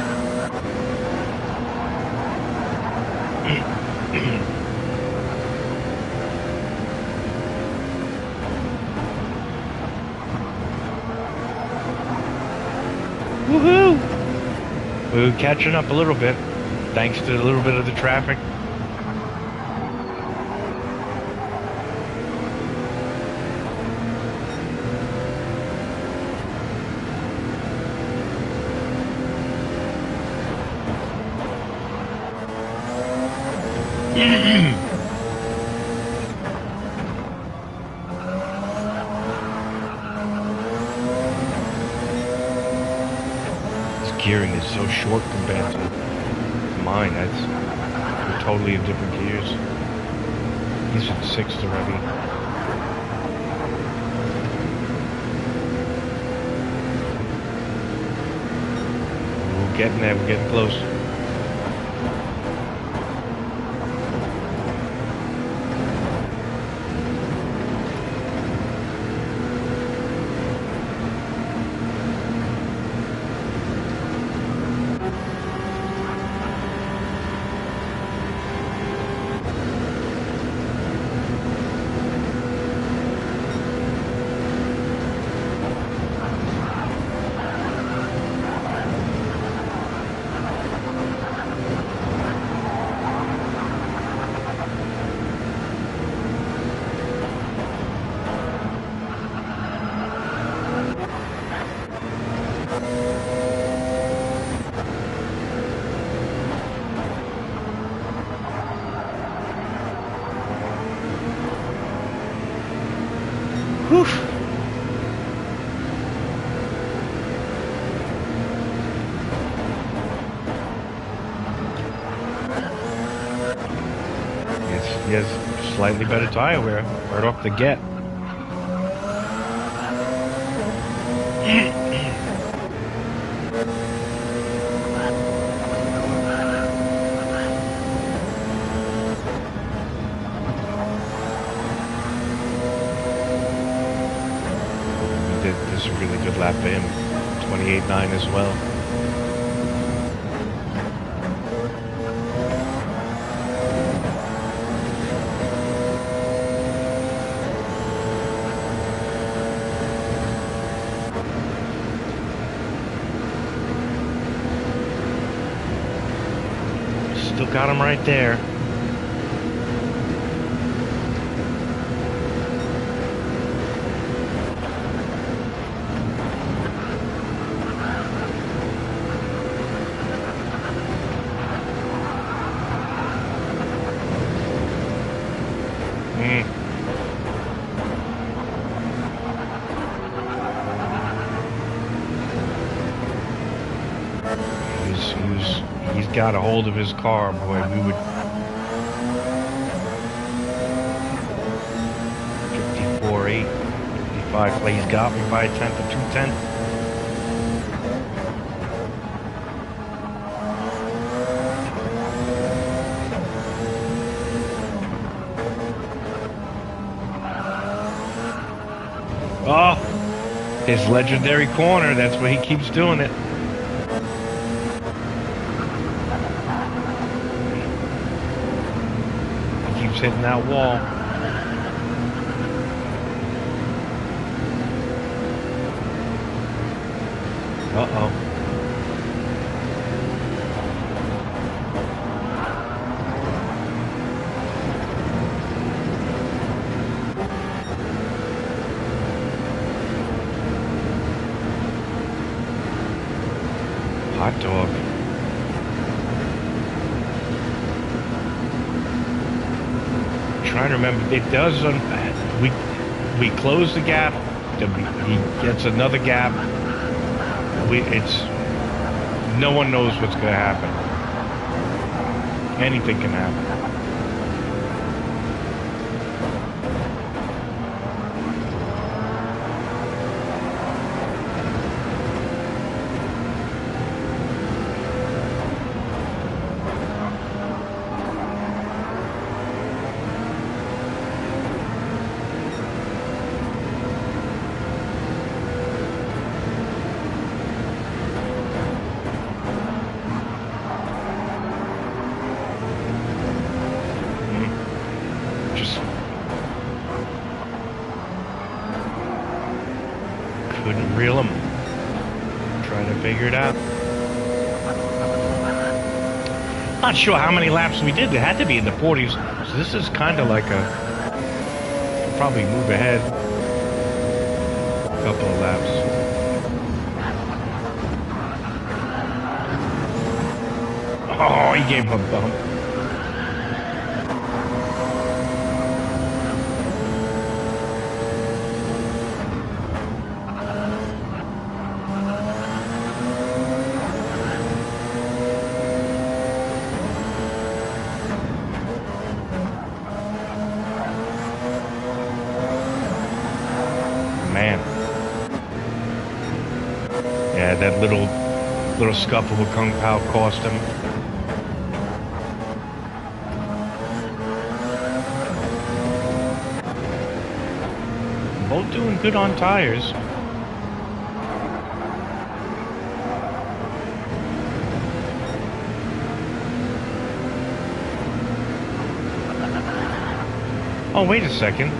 Woohoo! We're catching up a little bit, thanks to a little bit of the traffic. Gearing is so short compared to mine. We're totally in different gears. He's in 6th already. We're getting there. We're getting close. Whew. He has slightly better tire wear right off the get. This is a really good lap for him. 28.9 as well. Still got him right there. He's got a hold of his car, boy. We would 54.8, 55. He's got me by a tenth of 2/10. Oh, his legendary corner. That's where he keeps doing it. He keeps hitting that wall. Uh-oh. Hot dog. Trying to remember. It does. We close the gap. He gets another gap. It's no one knows what's going to happen. Anything can happen. Couldn't reel him. Trying to figure it out. Not sure how many laps we did. It had to be in the 40s. So this is kind of like a... Probably move ahead a couple of laps. Oh, he gave him a bump. Man. Yeah, that little scuffle with Kung Pao cost him. Both doing good on tires. Oh, wait a second.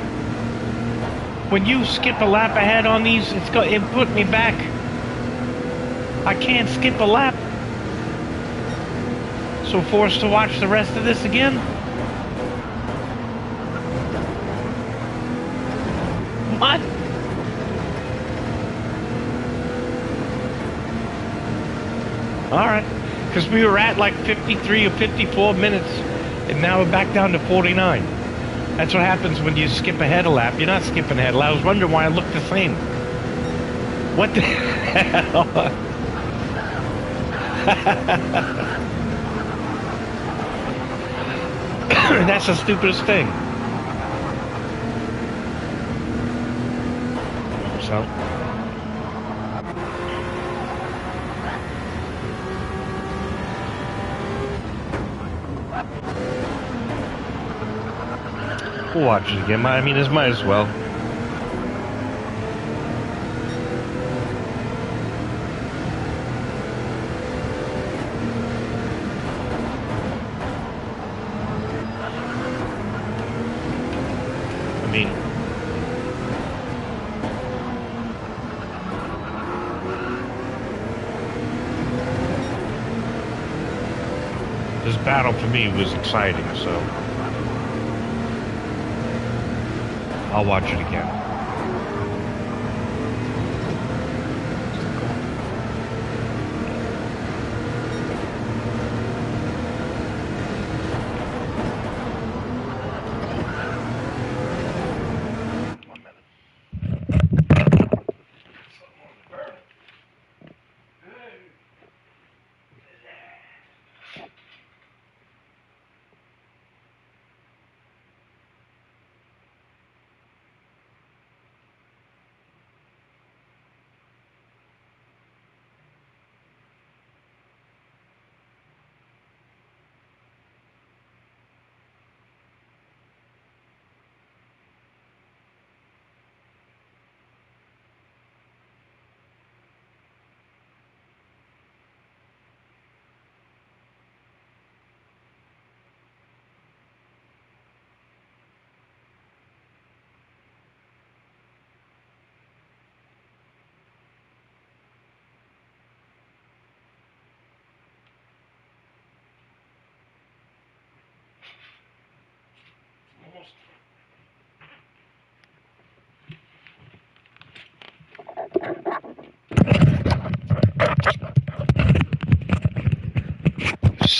When you skip a lap ahead on these, it put me back. I can't skip a lap. So forced to watch the rest of this again? What? Alright. Because we were at like 53 or 54 minutes, and now we're back down to 49. That's what happens when you skip ahead a lap. You're not skipping ahead. I was wondering why I looked the same. What the hell? That's the stupidest thing. So. We'll watch it again. I mean, might as well. I mean, this battle for me was exciting, so I'll watch it again.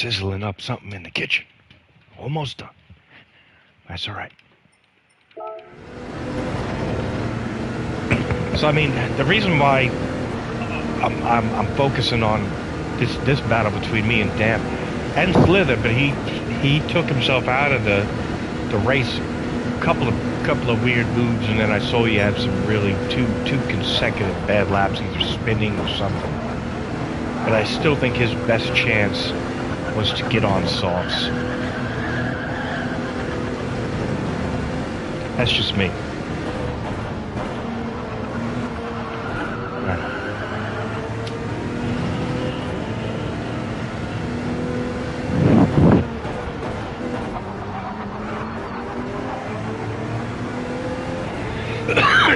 sizzling up something in the kitchen. Almost done. That's all right. So I mean, the reason why I'm focusing on this battle between me and Damp and Slither, but he took himself out of the race. Couple of weird moves, and then I saw you had some really two consecutive bad laps, either spinning or something. But I still think his best chance was to get on softs. That's just me. Right.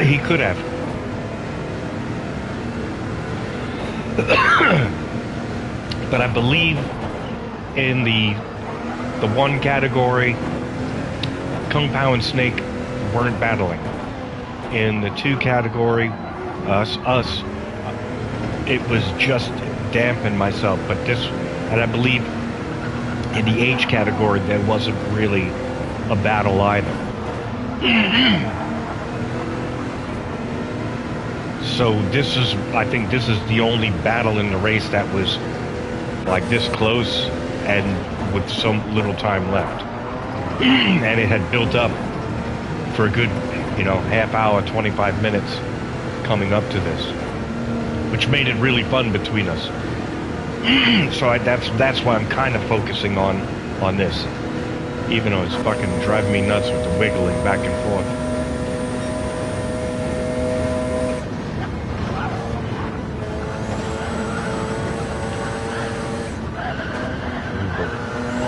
He could have. But I believe in the one category, Kung Pao and Snake weren't battling. In the two category, us, it was just Damp and myself. But this, and I believe in the H category, there wasn't really a battle either. So I think this is the only battle in the race that was like this close and with so little time left. And it had built up for a good, half hour, 25 minutes coming up to this, which made it really fun between us. So that's why I'm kind of focusing on this, even though it's fucking driving me nuts with the wiggling back and forth.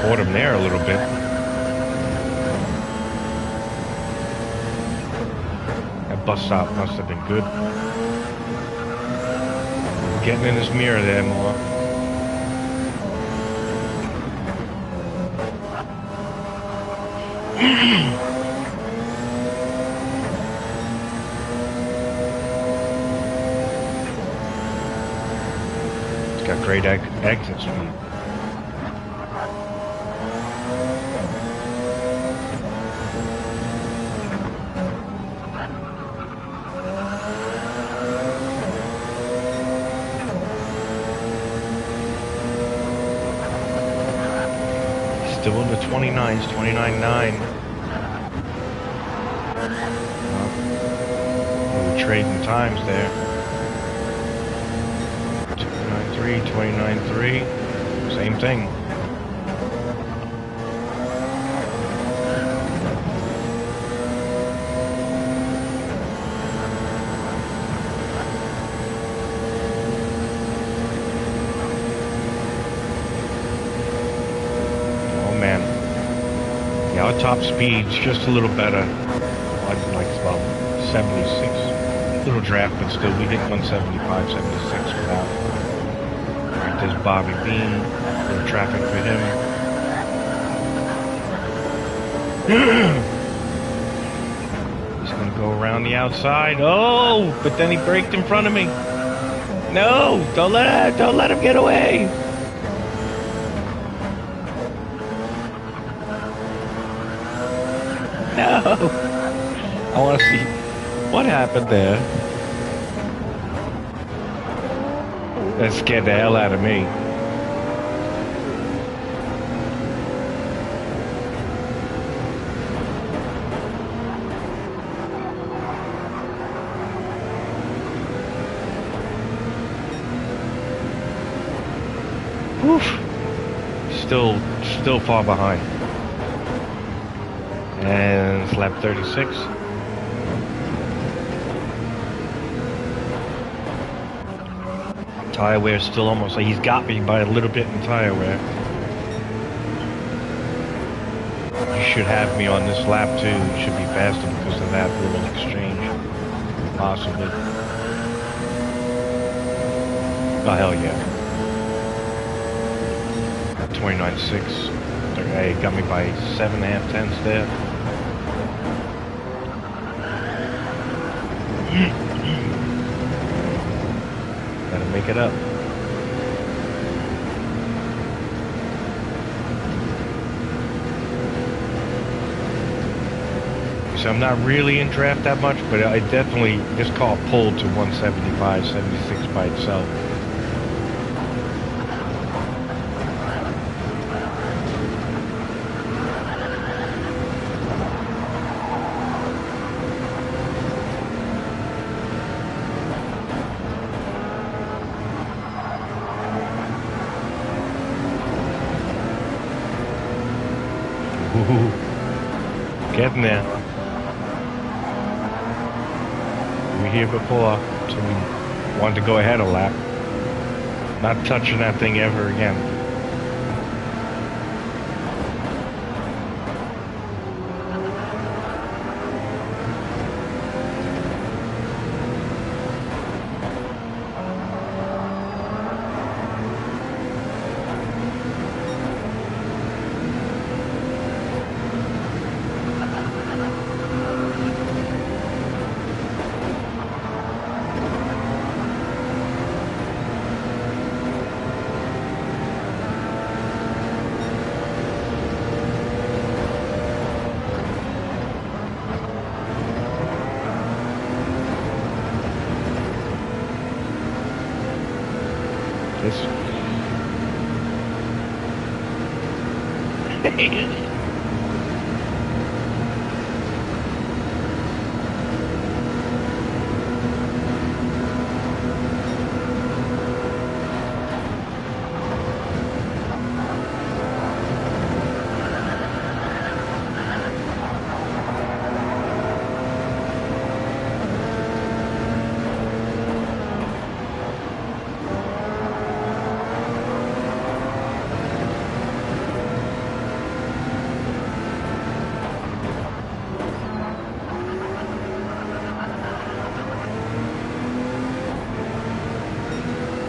Caught him there a little bit. That bus stop must have been good. Getting in his mirror there more. It's got great exit speed. Still in the 29s, 29.9. We're trading times there. 29.3, 29.3. Same thing. Our top speed's just a little better, like about 76. Little draft, but still we hit 175, 76 without. Alright, there's Bobby Bean. Little traffic for him. He's gonna go around the outside. Oh, but then he braked in front of me. No, don't let him get away. No! I want to see what happened there. That scared the hell out of me. Woof. Still far behind. And it's lap 36. Tire wear still almost like he's got me by a little bit in tire wear. You should have me on this lap too. It should be faster because of that little exchange. Possibly. Oh hell yeah. 29.6. Hey, got me by 7.5 tenths there. Gotta make it up. So I'm not really in draft that much, but I definitely, this car pulled to 175, 76 by itself. Ooh, getting there. We were here before, so we wanted to go ahead a lap. Not touching that thing ever again.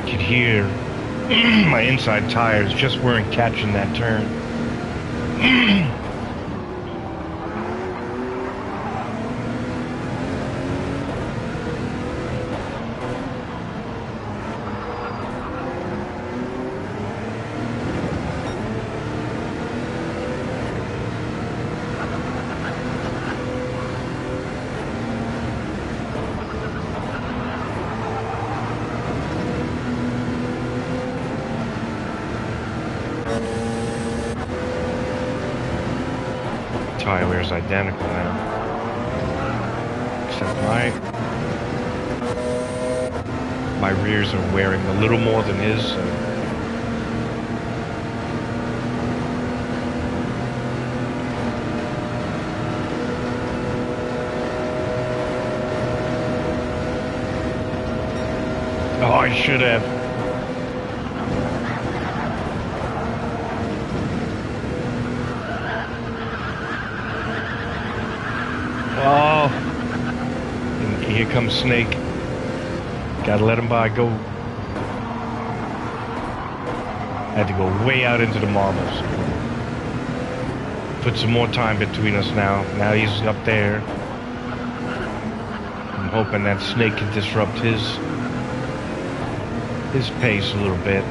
Could hear my inside tires just weren't catching that turn. Tire wear's identical now, except my rears are wearing a little more than his. So. Oh, I should have. Oh, and here comes Snake. Gotta let him by. Go. Had to go way out into the marbles. Put some more time between us now. Now he's up there. I'm hoping that Snake can disrupt his pace a little bit.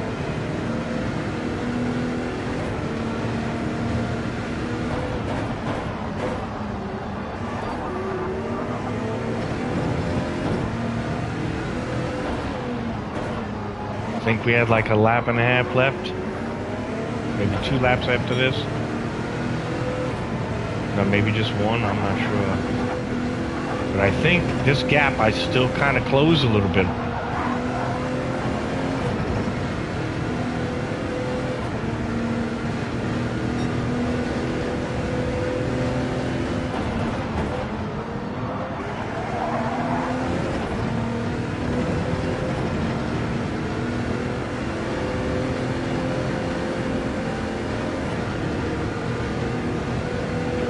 I think we had like a lap and a half left. Maybe 2 laps after this. No, maybe just 1, I'm not sure. But I think this gap I still kind of close a little bit.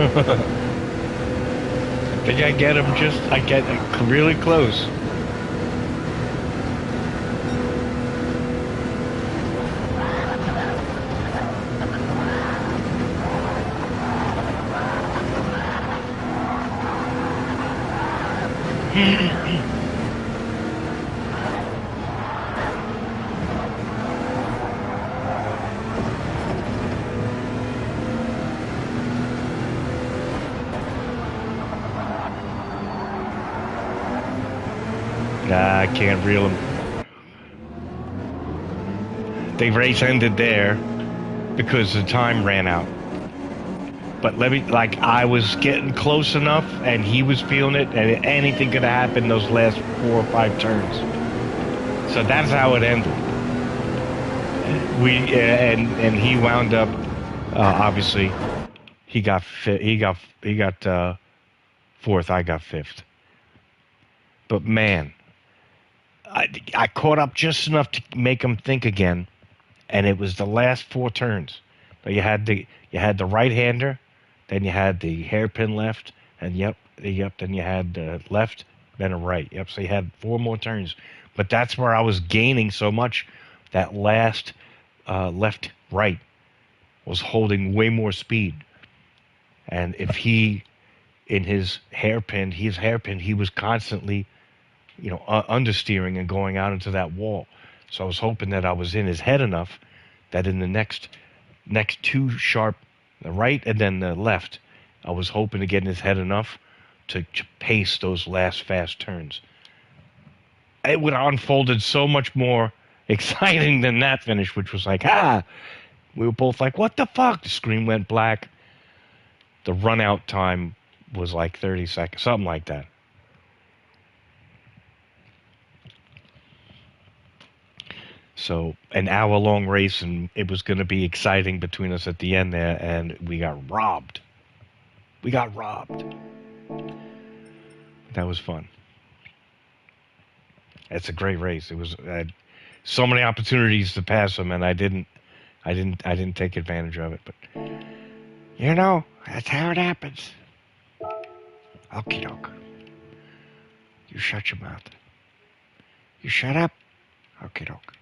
I think I get him I get really close. I can't reel him. The race ended there because the time ran out. But I was getting close enough, and he was feeling it, and anything could have happened those last 4 or 5 turns. So that's how it ended. And he wound up, obviously, he got fourth. I got fifth. But man, I caught up just enough to make him think again, and it was the last 4 turns. But you had the right hander. Then you had the hairpin left, and then you had the left, then a right. Yep, so you had 4 more turns. But that's where I was gaining so much. That last left, right was holding way more speed. And if he, in his hairpin, he was constantly, understeering and going out into that wall. So I was hoping that I was in his head enough that in the next 2 sharp, the right and then the left, I was hoping to get in his head enough to pace those last fast turns. It would have unfolded so much more exciting than that finish, which was like, we were both like, what the fuck? The screen went black. The run out time was like 30 seconds, something like that. So an hour-long race, and it was going to be exciting between us at the end there, and we got robbed. That was fun. It's a great race. I had so many opportunities to pass him, and I didn't take advantage of it. But that's how it happens. Okie doke. You shut your mouth. You shut up. Okie doke.